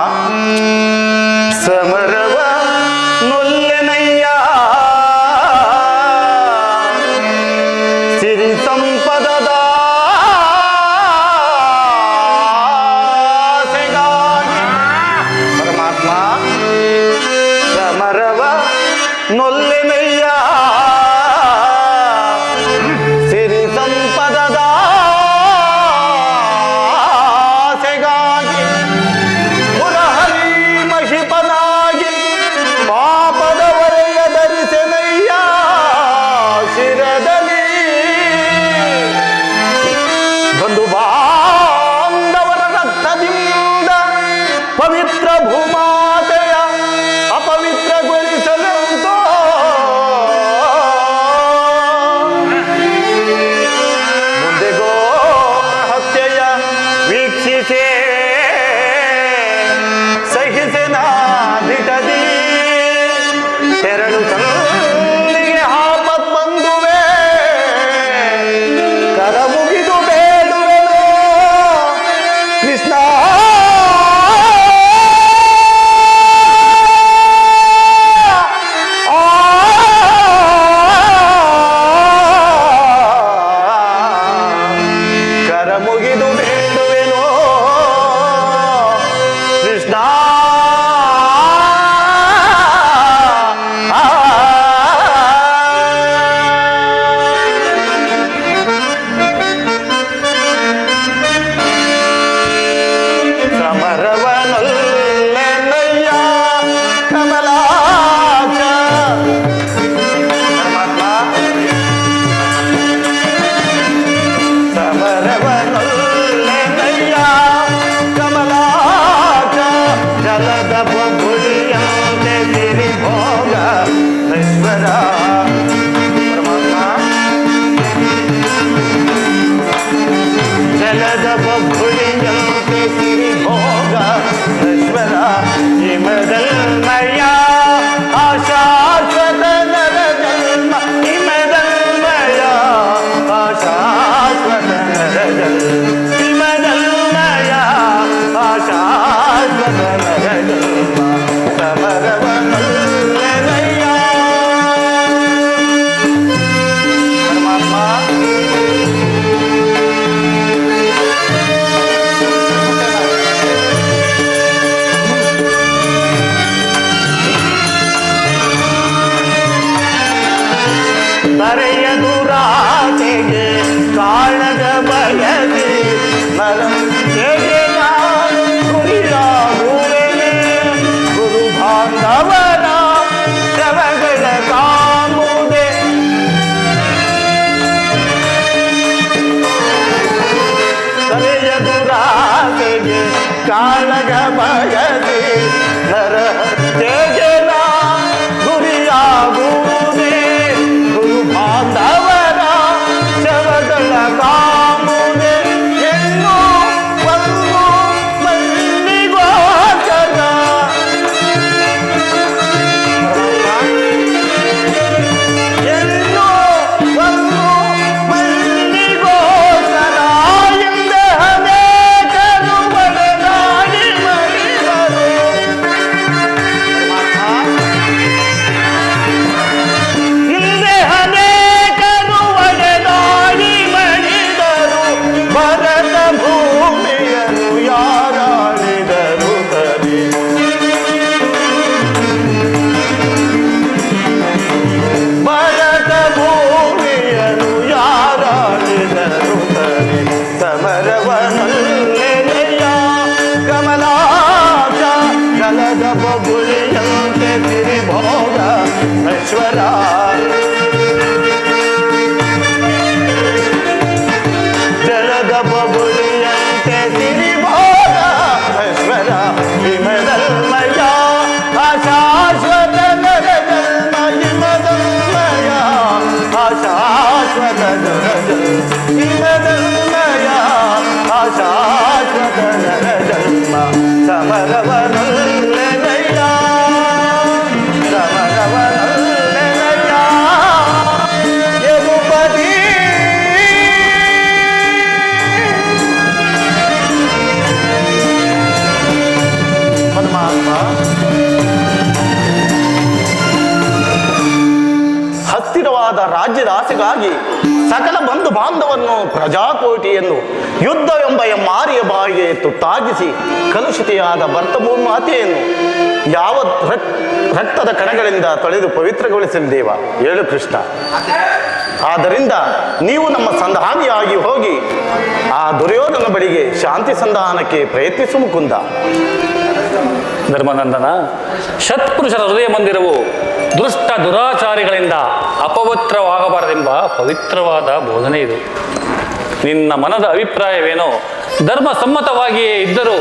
ಸಮರವ ನೊಲ್ಲೆನಯ್ಯ ಸಿರಿ ಸಂಪದದ ಆಸೆಗಾಗಿ. ಪರಮಾತ್ಮ, ಸಮರವ ನೊಲ್ಲೆನಯ್ಯ ಸಿರಿ ಸಂಪದದ ಆಸೆಗಾಗಿ. ಮುರಹರಿ ಮಹಿಪನಾಗಿ ಪಾಪದವರೆಯ ಧರಿಸೆನಯ್ಯ ಶಿರದಲ್ಲಿ. ಬಂಧು ಬಾಂಧವರ ರಕ್ತದಿಂದ ಪವಿತ್ರ ಭೂಮಾತೆಯ ಅಪವಿತ್ರಗೊಳಿಸಲೆಂತೋ ಮುಂದೆಗೋ ಹತ್ಯೆಯ ವೀಕ್ಷಿಸೇ ಸಹಿಸೆನಾದಿಟದಿ ತೆರಳು ಕಲ್ಲಿಗೆ ಆಪತ್ ಬಂದುವೆ. ಕರ ಮುಗಿದು ಬೇಡುವೆನು ಕೃಷ್ಣ. ಕರ ಮುಗಿದು ಬೇಡುವೆನು ಕೃಷ್ಣ. ಸಮರವನೊಲ್ಲೆನಯ್ಯ ಕಮಲಾಕ್ಷ. ಪರಮಾತ್ಮ, ಸಮರವನೊಲ್ಲೆನಯ್ಯ ಕಮಲಾಕ್ಷ. ಜಲದ ಬೊಬ್ಬುಳಿಯಂತೆ ಸಿರಿ ಭೋಗ ನಶ್ವರ. ಪರಮಾತ್ಮ, ಜಲದ ಬೊಬ್ಬುಳಿಯಂತೆ ಸಿರಿ ಭೋಗ ನಶ್ವರ. ಹಿಮದಲ್ಮಯ ಆಶಾಶ್ವತ ನರ ಜನ್ಮ. ಹಿಮದಲ್ಮಯ ಆಶಾಶ್ವತ ನರ ಜನ್ಮ. ಹಿಮದಲ್ಮಯ ಆಶಾಶ್ವತ ನರ ಜನ್ಮ. ಸಮರವನೊಲ್ಲೆನಯ್ಯ. ಪರಮಾತ್ಮ, ಬರೆಯದು ರಾಜ ಕಾಳಗ ಬಯಸಿ ನರ ಹತ್ಯೆಗೆನ ಗುರಿಯಾಗುವುದೇ ಗುರು ಬಾಂಧವರ ಶವಗಳ ಕಾಮುದೆ ಎನ್ನು ಒಂದು ಮಲ್ಲಿಗೋಚರ ಎನ್ನು ಒಂದು ಮಲ್ಲಿಗೋಚರ ಹಿಂದೆ ಅನೇಕರು ಬಡದಾಡಿ ಮಡಿದರು ಹಿಂದೆ ಅನೇಕರು ಒಡೆದಾಡಿ ಮಡಿದರು ಭರತ ಭೂಮಿಯನ್ನು ಯಾರಾಳಿದರು ತರಿ ಭರತ ಭೂಮಿಯನ್ನು ಯಾರಾಳಿದರು ತರಿ ಸಮರವನಲ್ಲೆಯ ಕಮಲಾಕ್ಷ ಜಲದ ಬಬುಳಿಯಂತೆ ತಿರಿಭೋಗ ಐಶ್ವರ ಜಲದ ಬಬುಳಿಯಂತೆ ತಿರಿಭೋಗ ಐಶ್ವರ ಹಿಮದಲ್ಮಯ ಅಶಾಶ್ವತ ನರಜನ್ಮ ಹಿಮದಲ್ಮಯ ಅಶಾಶ್ವತ ಹಿಮದಲ್ಮಯ ಅಶಾಶ್ವತ ನರಜನ್ಮ ಸಮರವನಲ್ಲೆಯ ಸಮರವನಲ್ಲೆಯ ಯದುಪತಿ ಪರಮಾತ್ಮ ಹತ್ತಿರವಾದ ರಾಜ್ಯದ ಆಸೆಗಾಗಿ ಸಕಲ ಬಂಧು ಬಾಂಧವನ್ನು ಪ್ರಜಾಕೋಟಿಯನ್ನು ಯುದ್ಧವೆಂಬ ಮಾರಿಯ ಬಾಯಿಗೆ ತುತ್ತಾಗಿಸಿ ಕಲುಷಿತೆಯಾದ ಭರ್ತಭೂಮಾತೆಯನ್ನು ಯಾವ ರಕ್ತದ ಕಣಗಳಿಂದ ತೊಳೆದು ಪವಿತ್ರಗೊಳಿಸಲಿ ದೇವ ಹೇಳು ಕೃಷ್ಣ. ಆದ್ದರಿಂದ ನೀವು ನಮ್ಮ ಸಂಧಾನಿಯಾಗಿ ಹೋಗಿ ಆ ದುರ್ಯೋಧನ ಬಳಿಗೆ ಶಾಂತಿ ಸಂಧಾನಕ್ಕೆ ಪ್ರಯತ್ನಿಸು ಮುಕುಂದ. ಧರ್ಮನಂದನ, ಸತ್ಪುರುಷರ ಹೃದಯ ಮಂದಿರವು ದುಷ್ಟ ದುರಾಚಾರಿಗಳಿಂದ ಅಪವಿತ್ರವಾಗಬಾರದೆಂಬ ಪವಿತ್ರವಾದ ಬೋಧನೆ ಇದು. ನಿನ್ನ ಮನದ ಅಭಿಪ್ರಾಯವೇನೋ ಧರ್ಮ ಸಮ್ಮತವಾಗಿಯೇ ಇದ್ದರೂ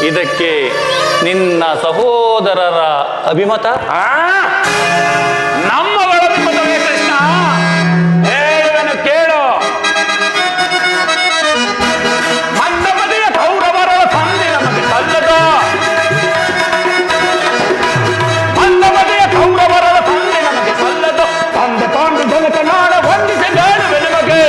ಇದಕ್ಕೆ ನಿನ್ನ ಸಹೋದರರ ಅಭಿಮತ ನಮ್ಮಗಳ ಅಭಿಮತವೇ ಕೃಷ್ಣ. ಹೇಳುವೆನು ಕೇಳು. ಮಂದಮತಿಯ ಕೌರವರ ಸಂಧಿ ನಮಗೆ ಸಲ್ಲದ. ಮಂದಮತಿಯ ಕೌರವರ ಸಂಧಿ ನಮಗೆ ಸಲ್ಲದ. ತಂದೆ ಪಾಂಡು ಜನಕ ನಾಡ ವಂದಿಸಿ ಬೇಡುವೆ ನಿಮಗೆ.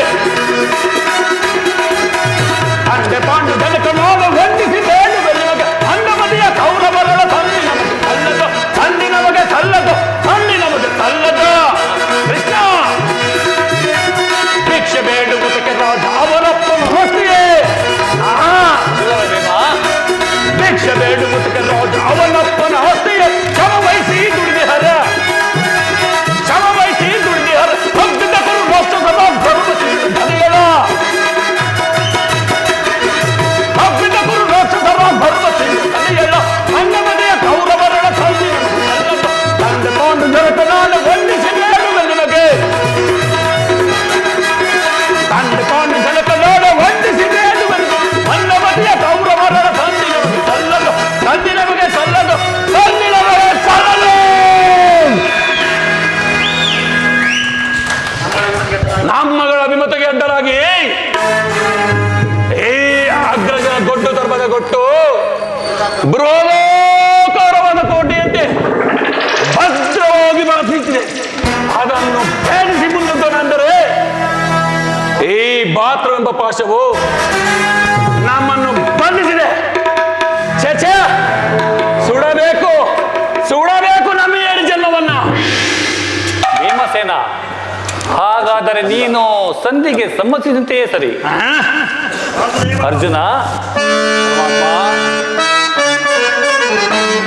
ತಂದೆ ಪಾಂಡು ಜನಕ ನಾಡ ವಂದಿಸಿ ಬೇಡುವೆ ನಿಮಗೆ. ಮಂದಮತಿಯ ಕೌರವರ ಸಂಧಿ ನಮಗೆ ಸಲ್ಲದ. ಸಂಧಿ ನಮಗೆ ಸಲ್ಲದು. ಸಂಧಿ ನಮಗೆ ಸಲ್ಲದ. ಕೃಷ್ಣ ಭಿಕ್ಷೆ ಬೇಡುವುದಕ್ಕೆ ರಾಜ ಅವರಪ್ಪನ ಹೊಸ್ತಿಯೇ. ಭಿಕ್ಷೆ ಬೇಡುವುದಕ್ಕೆ ರಾಜ ಅವನಪ್ಪನ ಹೊಸ್ತಿಯೇ. ಶ್ರಮ ವಹಿಸಿ ದುಡಿದಿಹರ. ಶ್ರಮ ವಹಿಸಿ ದುಡಿದಿಹರ. ಭಕ್ತಿದ ಕುರು ರಾಷ್ಟ್ರದ ಧರ್ಮ ಧನಿಯಲ. ಭಕ್ತಿದ ಕುರು ರಾಷ್ಟ್ರದ ಧರ್ಮ ಧನಿಯಲ. ಮಂದಮತಿಯ ಕೌರವರ ಸಂಧಿ ನಮಗೆ ಸಲ್ಲದು. ತಂದೆ ಪಾಂಡು ಜನಕ ನಾನು ವಂದಿಸಿ ಬೇಡುವೆ ನಿಮಗೆ. ತಂದೆ ಪಾಂಡು ಜನಕ ನಾನು ವಂದಿಸಿ ಬೇಡುವೆ. ಮಂದಮತಿಯ ಕೌರವರ ಸಂಧಿ ನಮಗೆ ಸಲ್ಲದು. ಸಂಧಿ ನಮಗೆ ಸಲ್ಲದು. ಸಂಧಿ ನಮಗೆ ಸಲ್ಲದು. ನಮ್ಮಗಳ ಅಭಿಮತಕ್ಕೆ ಅಡ್ಡಲಾಗಿ ಈ ಅಗ್ರಜ ಗೊಡ್ಡು ಧರ್ಮದ ಗೊಟ್ಟು ಬೃಹದಾಕಾರವಾದ ಕೋಟೆಯಂತೆ ಭದ್ರವಾಗಿ ಬಳಸುತ್ತಿದೆ. ಅದನ್ನು ಭೇದಿಸಿ ಮುಂದುವರೆದರೆ ಈ ಬಾತ್ರ ಎಂಬ ಪಾಶವು ನಮ್ಮನ್ನು ಬಂಧಿಸಿದೆ. ಛೆ ಸುಡಬೇಕು, ಸುಡಬೇಕು ನಮ್ಮ 7 ಜನ್ಮವನ್ನ. ಭೀಮಸೇನ, ಹಾಗಾದರೆ ನೀನು ಸಂಧಿಗೆ ಸಮ್ಮತಿಸಿದಂತೆಯೇ ಸರಿ. ಅರ್ಜುನ,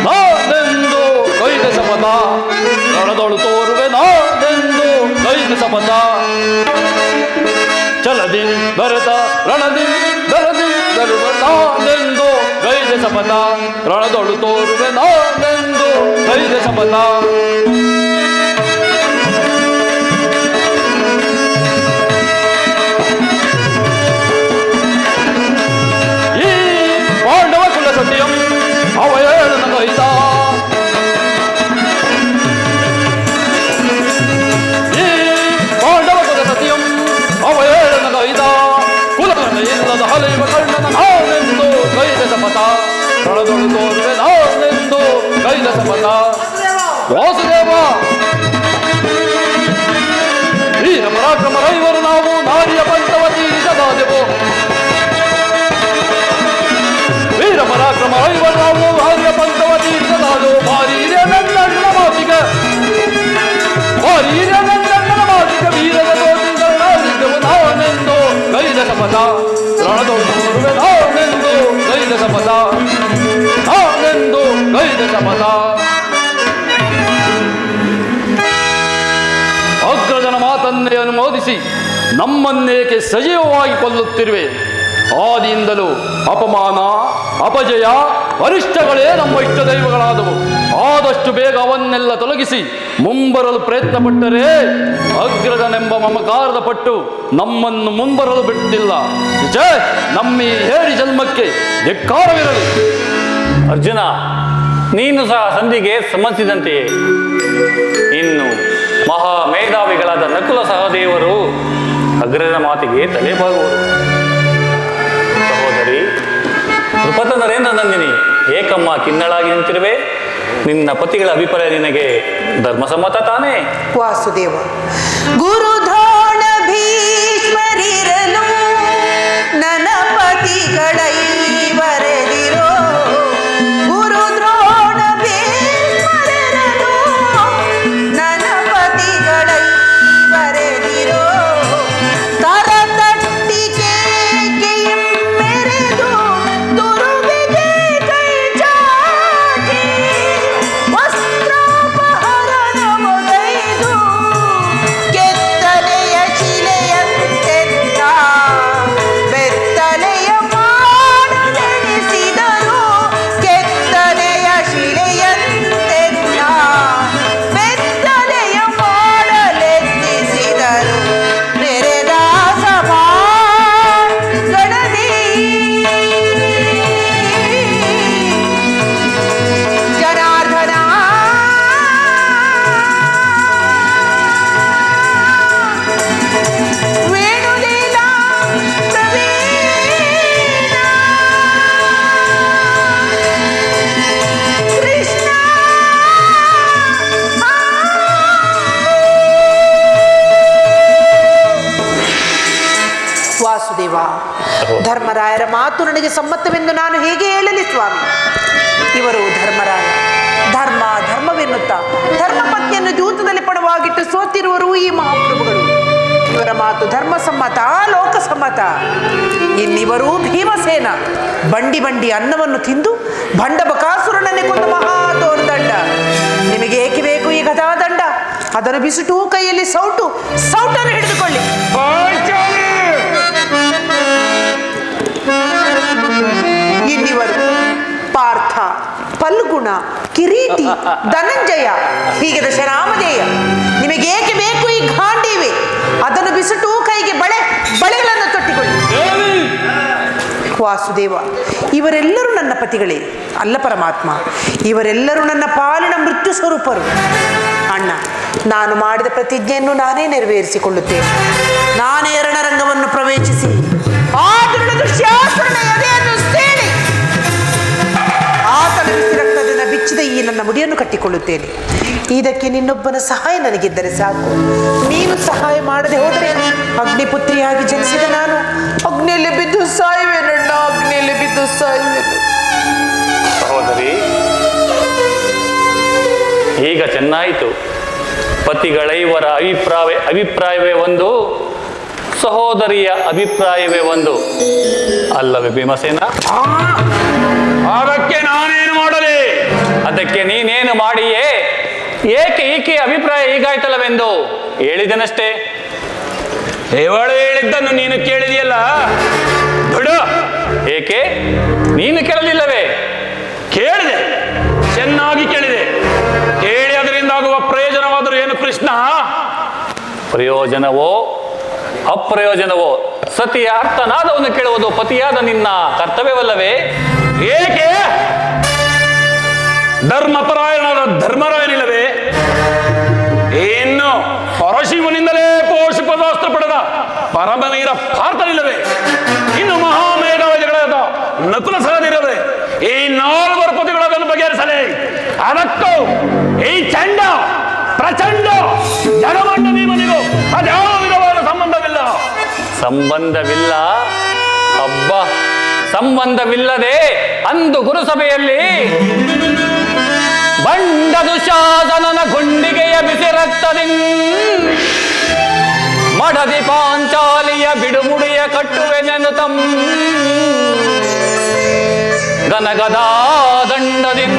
ನಾನೆಂದು ಕೈದ ಶಪಥ ರಣದೊಳು ತೋರುವೆ. ನಾನೆಂದು ಕೈದ ಶಪಥ ಚಲದಿ ಭರತ ರಣದಿ ಧರದಿ ಧರುವ. ನಾನೆಂದು ಕೈದ ಶಪಥ ರಣದೊಳು ತೋರುವೆ. ನಾನೆಂದು ಕೈದ ಶಪಥ. ಈ ಪಾಂಡವ ಕುಲ ಶಪಥ ವಾಸುದೇವ ವೀರ ಪರಾಕ್ರಮ ರೈವರು ನಾವು ನಾರಿಯ ಪಂಚವ ತೀರಿಸಬಾದೆವು ವೀರ ಪರಾಕ್ರಮ ರೈವರು ನಾವು ನಾರಿಯ ಪಂಚವ ತೀರಿಸಬಾದೆವು ಭಾರಿ ಹಿರಿಯನನ್ನ ಮಾತಿಗೆ ವೀರದ ತೋಟಿಗಳು ನಾನೆಂದು ಗೈದ ಶಪಥ ರಣದೋರುವೆ ನಾನೆಂದು ಗೈದ ಶಪಥ ನಾನೆಂದು ಗೈದ ಶಪಥ ಅಗ್ರಜನ ಮಾತನ್ನೇ ಅನುಮೋದಿಸಿ ನಮ್ಮನ್ನೇಕೆ ಸಜೀವವಾಗಿ ಕೊಲ್ಲುತ್ತಿರುವೆ ಆದಿಯಿಂದಲೂ ಅಪಮಾನ ಅಪಜಯ ಅರಿಷ್ಟಗಳೇ ನಮ್ಮ ಇಷ್ಟ ದೈವಗಳಾದವು ಆದಷ್ಟು ಬೇಗ ಅವನ್ನೆಲ್ಲ ತೊಲಗಿಸಿ ಮುಂಬರಲು ಪ್ರಯತ್ನ ಪಟ್ಟರೆ ಅಗ್ರಜನೆಂಬ ಮಮಕಾರದ ಪಟ್ಟು ನಮ್ಮನ್ನು ಮುಂಬರಲು ಬಿಟ್ಟಿಲ್ಲ ನಮ್ಮಿ ಹೇಳಿ ಜನ್ಮಕ್ಕೆ ಧಿಕ್ಕಾರವಿರಲಿ. ಅರ್ಜುನ, ನೀನು ಸಹ ಸಂಧಿಗೆ ಸಮ್ಮತಿಸಿದಂತೆಯೇ ಇನ್ನು ಮಹಾ ಮೇಧಾವಿಗಳಾದ ನಕುಲ ಸಹದೇವರು ಅಗ್ರಜನ ಮಾತಿಗೆ ತಲೆಬಾಗುವರು. ಸಹೋದರಿ ನೃಪತ ನರೇಂದ್ರ ನಂದಿನಿ, ಏಕಮ್ಮ ಕಿನ್ನಳಾಗಿ ನಿಂತಿರುವೆ. ನಿನ್ನ ಪತಿಗಳ ಅಭಿಪ್ರಾಯ ನಿನಗೆ ಧರ್ಮಸಮ್ಮತ ತಾನೇ? ವಾಸುದೇವ, ಗುರು ದ್ರೋಣ ಭೀಷ್ಮರಿರಲು ನನ್ನ ಪತಿಗಳೈ ಬರೆದಿರೋ ಗುರು ದ್ರೋಣ ಭೀಷ್ಮರಿರಲು ನನ್ನ ಪತಿಗಳೈ ಬರೆದಿರೋ ಕರತಟ್ಟಿಗೆ ಮೆರೆದು ತುರುವಿಗೆ ಕೈ ಚಾಚಿ ವಸ್ತ್ರಾಪಹರಣ ಮೊಗೈದು ಕೆತ್ತನೆಯ ಶಿಲೆಯಂತೆಲ್ಲ ಬೆತ್ತಲೆಯ ಮಾಡಲೆಣಿಸಿದರು ಕೆತ್ತನೆಯ ಶಿಲೆಯಂತೆಲ್ಲ ಬೆತ್ತಲೆಯ ಮಾಡಲೆತ್ತಿಸಿದರು ನೆರೆದ ಸಭಾ ಗಣದಿ ಜನಾರ್ದನ ವೇಣುಲೀಲ ಪ್ರವೀಣ ಕೃಷ್ಣ ವಾಸುದೇವ, ಧರ್ಮರಾಯರ ಮಾತು ನನಗೆ ಸಮ್ಮತವೆಂದು ನಾನು ಹೇಗೆ ಹೇಳಲಿ ಸ್ವಾಮಿ? ಇವರು ಧರ್ಮರಾಯ ಧರ್ಮವೆನ್ನುತ್ತಾ ಧರ್ಮಪತ್ನಿಯನ್ನು ಜೂತದಲ್ಲಿ ಪಣವಾಗಿಟ್ಟು ಸೋತಿರುವರು ಈ ಮಹಾಪ್ರಭುಗಳು. ಇವರ ಮಾತು ಧರ್ಮಸಮ್ಮತ ಲೋಕಸಮ್ಮತ. ಇನ್ನಿವರು ಭೀಮಸೇನ ಬಂಡಿ ಅನ್ನವನ್ನು ತಿಂದು ಭಂಡಬಕಾಸುರನನ್ನೇ ಕೊಂದ ಮಹಾದೋರ್ದಂಡ. ನಿಮಗೆ ಏಕೆ ಬೇಕು ಈ ಗದಾದಂಡ? ಅದನ್ನು ಬಿಸಿಟು ಕೈಯಲ್ಲಿ ಸೌಟನ್ನು ಹಿಡಿದುಕೊಳ್ಳಿ. ಇನ್ನಿವರು ಪಾರ್ಥ, ಫಲ್ಗುಣ, ಕಿರೀಟಿ, ಧನಂಜಯ, ಹೀಗೆ ದಶರಾಮಧೇಯ. ನಿಮಗೆ ಏಕೆ ಬೇಕು ಈ ಗಾಂಡೀವೆ? ಅದನ್ನು ಬಿಸಿಟು ಕೈಗೆ ಬಳೆಗಳನ್ನು ತೊಟ್ಟಿಕೊಳ್ಳಿ. ವಾಸುದೇವ, ಇವರೆಲ್ಲರೂ ನನ್ನ ಪತಿಗಳೇ ಅಲ್ಲ ಪರಮಾತ್ಮ. ಇವರೆಲ್ಲರೂ ನನ್ನ ಪಾಲಿನ ಮೃತ್ಯು ಸ್ವರೂಪರು. ಅಣ್ಣ, ನಾನು ಮಾಡಿದ ಪ್ರತಿಜ್ಞೆಯನ್ನು ನಾನೇ ನೆರವೇರಿಸಿಕೊಳ್ಳುತ್ತೇನೆ. ನಾನೇ ರಣರಂಗವನ್ನು ಪ್ರವೇಶಿಸಿ ಆತನ ದುಶ್ಯಾಸನ ಎದೆಯನ್ನು ಸೇರಿ ಆತನ ಬಿಸಿ ರಕ್ತದಿಂದ ಬಿಚ್ಚಿದ ಈ ನನ್ನ ಮುಡಿಯನ್ನು ಕಟ್ಟಿಕೊಳ್ಳುತ್ತೇನೆ. ಇದಕ್ಕೆ ನಿನ್ನೊಬ್ಬನ ಸಹಾಯ ನನಗಿದ್ದರೆ ಸಾಕು. ನೀನು ಸಹಾಯ ಮಾಡದೆ ಹೋದರೆ ಅಗ್ನಿಪುತ್ರಿಯಾಗಿ ಜನಿಸಿದ ನಾನು ಅಗ್ನಿಯಲ್ಲಿ ಬಿದ್ದು ಸಾಯುವೆನಣ್ಣ, ಅಗ್ನಿಯಲ್ಲಿ ಬಿದ್ದು ಸಾಯುವೆನು. ಸಹೋದರಿ, ಈಗ ಚೆನ್ನಾಯಿತು. ಪತಿಗಳೈವರ ಅಭಿಪ್ರಾಯವೇ ಒಂದು, ಸಹೋದರಿಯ ಅಭಿಪ್ರಾಯವೇ ಒಂದು, ಅಲ್ಲವೇ ಭೀಮಸೇನ? ಅದಕ್ಕೆ ನಾನೇನು ಮಾಡಲಿ? ಅದಕ್ಕೆ ನೀನೇನು ಮಾಡಿಯೇ? ಏಕೆ ಈಕೆ ಅಭಿಪ್ರಾಯ ಹೀಗಾಯ್ತಲ್ಲವೆಂದು ಹೇಳಿದನಷ್ಟೇ. ಇವಳು ಹೇಳಿದ್ದನ್ನು ನೀನು ಕೇಳಿದೆಯಲ್ಲ, ಬಿಡು. ಏಕೆ ನೀನು ಕೇಳಲಿಲ್ಲವೇ? ಕೇಳಿದೆ, ಚೆನ್ನಾಗಿ ಕೇಳಿದೆ. ಕೇಳಿ ಅದರಿಂದ ಆಗುವ ಪ್ರಯೋಜನವಾದರೂ ಏನು ಕೃಷ್ಣ? ಪ್ರಯೋಜನವೋ ಅಪ್ರಯೋಜನವೋ ಸತಿಯ ಅರ್ಥನಾದವನ್ನು ಕೇಳುವುದು ಪತಿಯಾದ ನಿನ್ನ ಕರ್ತವ್ಯವಲ್ಲವೇ? ಏಕೆ ಧರ್ಮಪರಾಯಣದ ಧರ್ಮರಾಯನಿಲ್ಲವೇ? ಇನ್ನು ಪರಶಿವನಿಂದಲೇ ಪೋಷಿಪದಾಸ್ತ್ರ ಪಡೆದ ಪರಮವೀರ ಪಾರ್ಥನಿಲ್ಲವೇ? ಇನ್ನು ಮಹಾಮೇಧಾವಿಗಳಾದ ನಕುಲ ಸಹದಿರದೆ ಈ ನಾಲ್ವರು ಪತಿಗಳು ಅದನ್ನು ಬಗೆಹರಿಸಲೇ. ಅದಕ್ಕೂ ಈ ಚಂಡ ಪ್ರಚಂಡ ಜಗಮಂಡ ಭೀಮನಿಗೂ ಅದ್ಯಾವ ವಿಧವಾದ ಸಂಬಂಧವಿಲ್ಲ. ಸಂಬಂಧವಿಲ್ಲ? ಹಬ್ಬ, ಸಂಬಂಧವಿಲ್ಲದೆ ಅಂದು ಗುರುಸಭೆಯಲ್ಲಿ ಬಂಡ ದುಶಾಸನನ ಗುಂಡಿಗೆಯ ಬಿಸಿ ರಕ್ತದಿಂ ಮಡದಿ ಪಾಂಚಾಲಿಯ ಬಿಡುಮುಡಿಯ ಕಟ್ಟುವೆನೆನು ತಂ ಗನಗದಾ ದಂಡದಿಂ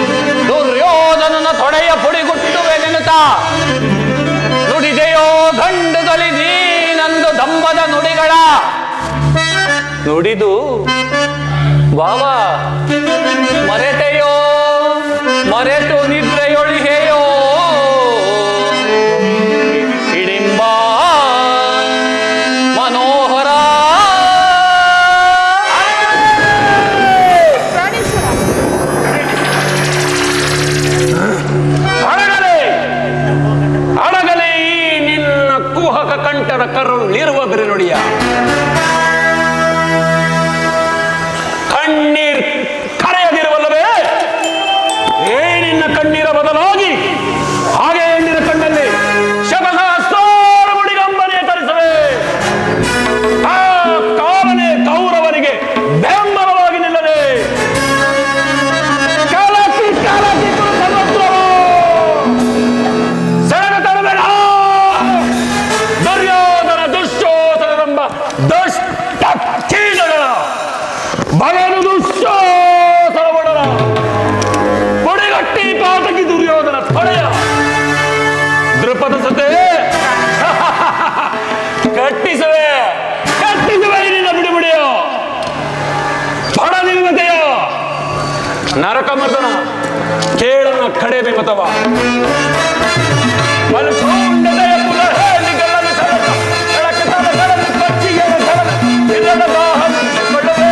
ದುರ್ಯೋಧನನ ತೊಡೆಯ ಪುಡಿಗುಟ್ಟುವೆನೆನುತ ನುಡಿದೆಯೋ ಗಂಡುಗಳಿ ನೀನಂದು ದಂಬದ ನುಡಿಗಳ ನುಡಿದು ಬಾವ ಮರೆತೆಯೋ ಮರೆತು ನಿದ್ರೆಯೊಳಿಹೆಯೋ ಹಿಡಿಂಬ ಮನೋಹರ ಅಡಗಲೇ ಈ ನಿನ್ನ ಕುಹಕ ಕಂಠದ ಕರುಳಿರುವ ಬಿರುನುಡಿಯ ಕಣ್ಣೀರ್ ಕರೆಯದಿರುವಲ್ಲವೇ? ಏನಿನ್ನ ಕಣ್ಣೀರ ಬದಲಾಗಿ ಹಾಗೆ ಹೆಣ್ಣಿನ ಕಣ್ಣಲ್ಲಿ ಶತಸಹಸ್ರಾರ ಮುಡಿಗಂಬನೆ ತರಿಸುವೆ. ಆ ಕಾಲನೆ ಕೌರವನಿಗೆ ಬೆಂಬಲವಾಗಿ ನಿಲ್ಲದೆ ಕಾಲಕ್ಕೆ ಕಾಲಕ್ಕೆ ಸರ್ವತ್ರವು ಸೆಳೆದು ತರಬೇಡ. ದುರ್ಯೋಧನ ದುಶ್ಯೋಧನರೆಂಬ ದುಷ್ಟ ಕೀಲಗಳ ಬಲನು ದುಶ್ಯೋಧನ ಒಡಲ ಪುಡಿಗಟ್ಟಿ ಪಾತಕಿ ದುರ್ಯೋಧನ ತೊಡೆಯ ದೃಪದ ಸತೆ ಕಟ್ಟಿಸುವೆ ನಿನ್ನ ಬಿಡಿಬಿಡಿಯೋ ಬಡ ನಿರ್ಮತೆಯ ನರಕ ಮರ್ದನ ಕೇಳನ ಕಡೆ ಬೆಂಬತವ ಬಲಸೋಂಡದಯ ಪುನಃ ನಿಗಲನ ಸರಳ ಬೆಳಕ ತಲಗಲನ ಕಚ್ಚಿಗೆ ಸರಳ ಇದರ ದಾಹ ಕೊಳ್ಳುವೆ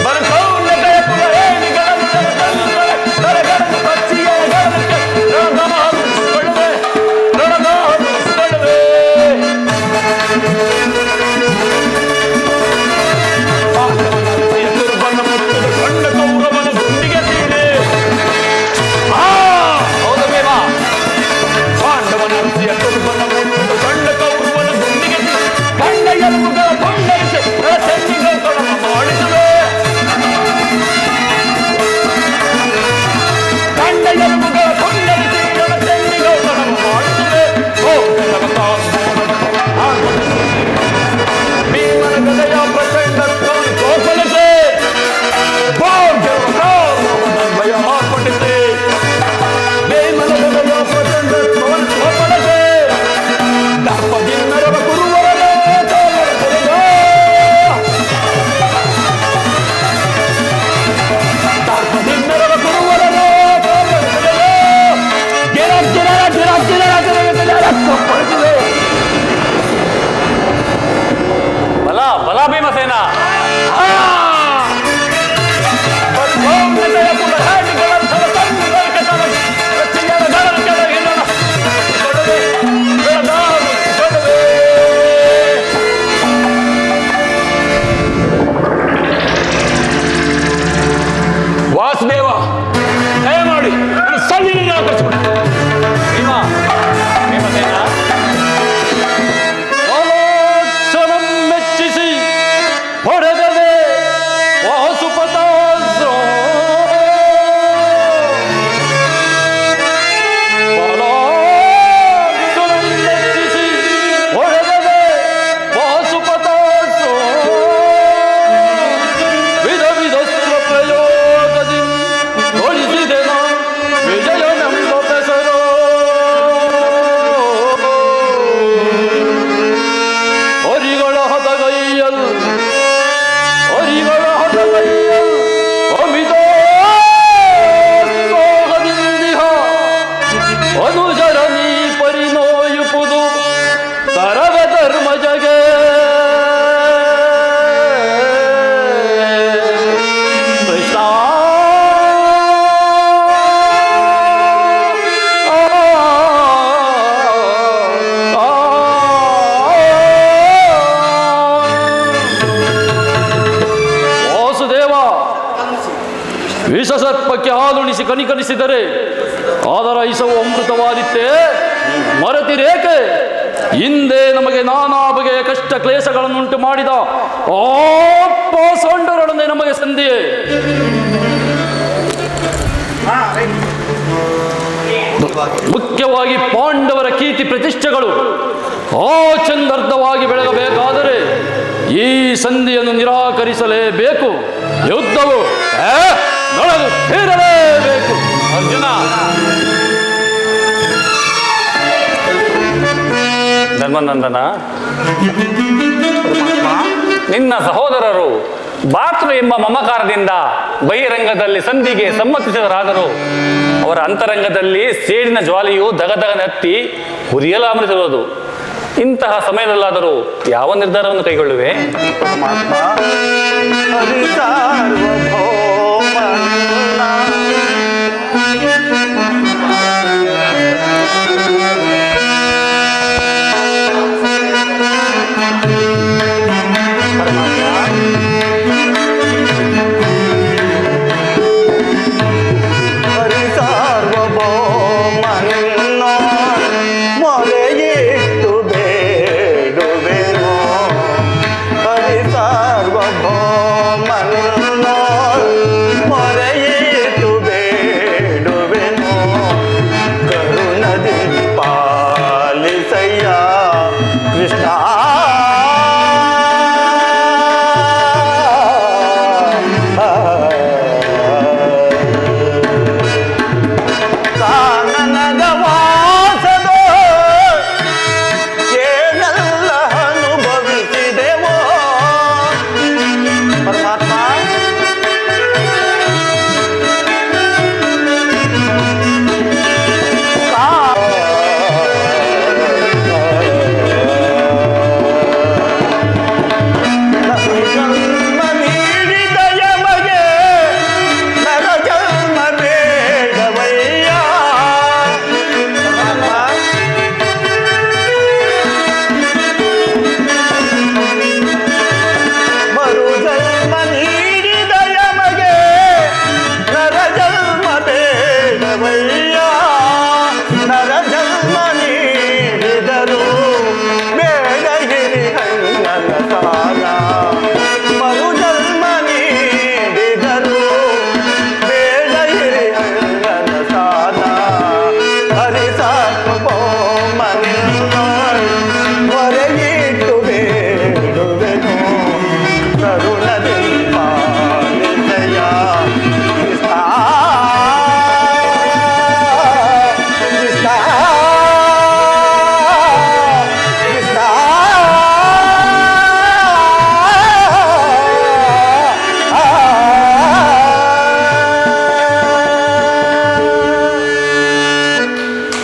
ಬಲಸೋಂಡದಯ ಪುನಃ ನಿಗಲನ ಸರಳ ತಲಗಲನ ಕಚ್ಚಿಗೆ ಗಲನಕ್ಕೆ ದಾಹ ಕೊಳ್ಳುವೆ ದಾಹ ಕೊಳ್ಳುವೆ. ದುರ್ಬಲ ಮುತ್ತದ ಕಂಡ ಕೌರವನ ಗುಂಡಿಗೆ ಸೀರೆ ಹೌದು ಭೀಮ, ಮೊಲಕ್ಕೆ ಹಾಲುಣಿಸಿ ಕನಿಕರಿಸಿದರೆ ಅದರ ಇಸವು ಅಮೃತವಾದಿತ್ತೇ ಮರೆತಿರೇಕೆ? ಹಿಂದೆ ನಮಗೆ ನಾನಾ ಬಗೆಯ ಕಷ್ಟ ಕ್ಲೇಶಗಳನ್ನುಂಟು ಮಾಡಿದ ಆ ಪಾಷಂಡರೊಡನೆ ನಮಗೆ ಸಂಧಿಯೇ. ಮುಖ್ಯವಾಗಿ ಪಾಂಡವರ ಕೀರ್ತಿ ಪ್ರತಿಷ್ಠೆಗಳು ಆ ಚಂದರ್ಧವಾಗಿ ಬೆಳಗಬೇಕಾದರೆ ಈ ಸಂಧಿಯನ್ನು ನಿರಾಕರಿಸಲೇಬೇಕು. ಯುದ್ಧವು ನಡೆದು ತೀರಲೇಬೇಕು. ಅರ್ಜುನ, ಧರ್ಮನಂದನ, ನಿನ್ನ ಸಹೋದರರು ಭಾತೃ ಎಂಬ ಮಮಕಾರದಿಂದ ಬಹಿರಂಗದಲ್ಲಿ ಸಂಧಿಗೆ ಸಮ್ಮತಿಸಿದರಾದರೂ ಅವರ ಅಂತರಂಗದಲ್ಲಿ ಸೇಡಿನ ಜ್ವಾಲೆಯು ದಗದಗನತ್ತಿ ಉರಿಯಲಾಮರಿಸಿರುವುದು. ಇಂತಹ ಸಮಯದಲ್ಲಾದರೂ ಯಾವ ನಿರ್ಧಾರವನ್ನು ಕೈಗೊಳ್ಳುವೆ?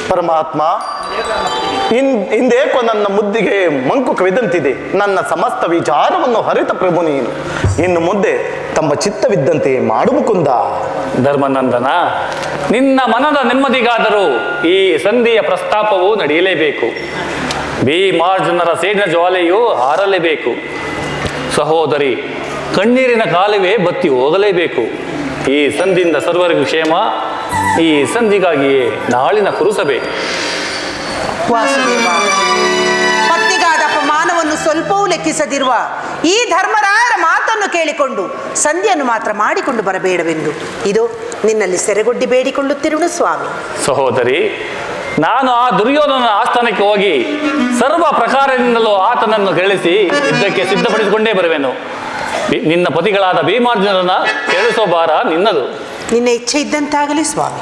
ಪರಮಾತ್ಮ ಹಿಂದೇಕೋ ನನ್ನ ಮುದ್ದಿಗೆ ಮಂಕು ಕವಿದಂತಿದೆ. ನನ್ನ ಸಮಸ್ತ ವಿಚಾರವನ್ನು ಹರಿತ ಪ್ರಭು ನೀನು. ಇನ್ನು ಮುಂದೆ ತಮ್ಮ ಚಿತ್ತವಿದ್ದಂತೆ ಮಾಡು ಮುಕುಂದ. ಧರ್ಮನಂದನ, ನಿನ್ನ ಮನದ ನೆಮ್ಮದಿಗಾದರೂ ಈ ಸಂಧಿಯ ಪ್ರಸ್ತಾಪವು ನಡೆಯಲೇಬೇಕು. ಭೀಮಾರ್ಜುನರ ಸೇಡಿನ ಜ್ವಾಲೆಯು ಹಾರಲೇಬೇಕು. ಸಹೋದರಿ, ಕಣ್ಣೀರಿನ ಕಾಲುವೆ ಬತ್ತಿ ಹೋಗಲೇಬೇಕು. ಈ ಸಂಧಿಯಿಂದ ಸರ್ವರಿಗೂ ಕ್ಷೇಮ. ಈ ಸಂಧಿಗಾಗಿಯೇ ನಾಳಿನ ಕುರುಸಬೇಕು. ವಾಸುದೇವ, ಪತ್ನಿಗಾದ ಅಪಮಾನವನ್ನು ಸ್ವಲ್ಪವೂ ಲೆಕ್ಕಿಸದಿರುವ ಈ ಧರ್ಮರಾಯರ ಮಾತನ್ನು ಕೇಳಿಕೊಂಡು ಸಂಧಿಯನ್ನು ಮಾತ್ರ ಮಾಡಿಕೊಂಡು ಬರಬೇಡವೆಂದು ಇದು ನಿನ್ನಲ್ಲಿ ಸೆರೆಗೊಡ್ಡಿ ಬೇಡಿಕೊಳ್ಳುತ್ತಿರುವುದು ಸ್ವಾಮಿ. ಸಹೋದರಿ, ನಾನು ಆ ದುರ್ಯೋಧನ ಆಸ್ಥಾನಕ್ಕೆ ಹೋಗಿ ಸರ್ವ ಪ್ರಕಾರದಿಂದಲೂ ಆತನನ್ನು ಕೇಳಿಸಿ ಯುದ್ಧಕ್ಕೆ ಸಿದ್ಧಪಡಿಸಿಕೊಂಡೇ ಬರುವೆನು. ನಿನ್ನ ಪತಿಗಳಾದ ಭೀಮಾರ್ಜುನರನ್ನ ಕೇಳಿಸೋ ಭಾರ ನಿನ್ನದು. ನಿನ್ನ ಇಚ್ಛೆ ಇದ್ದಂತಾಗಲಿ ಸ್ವಾಮಿ.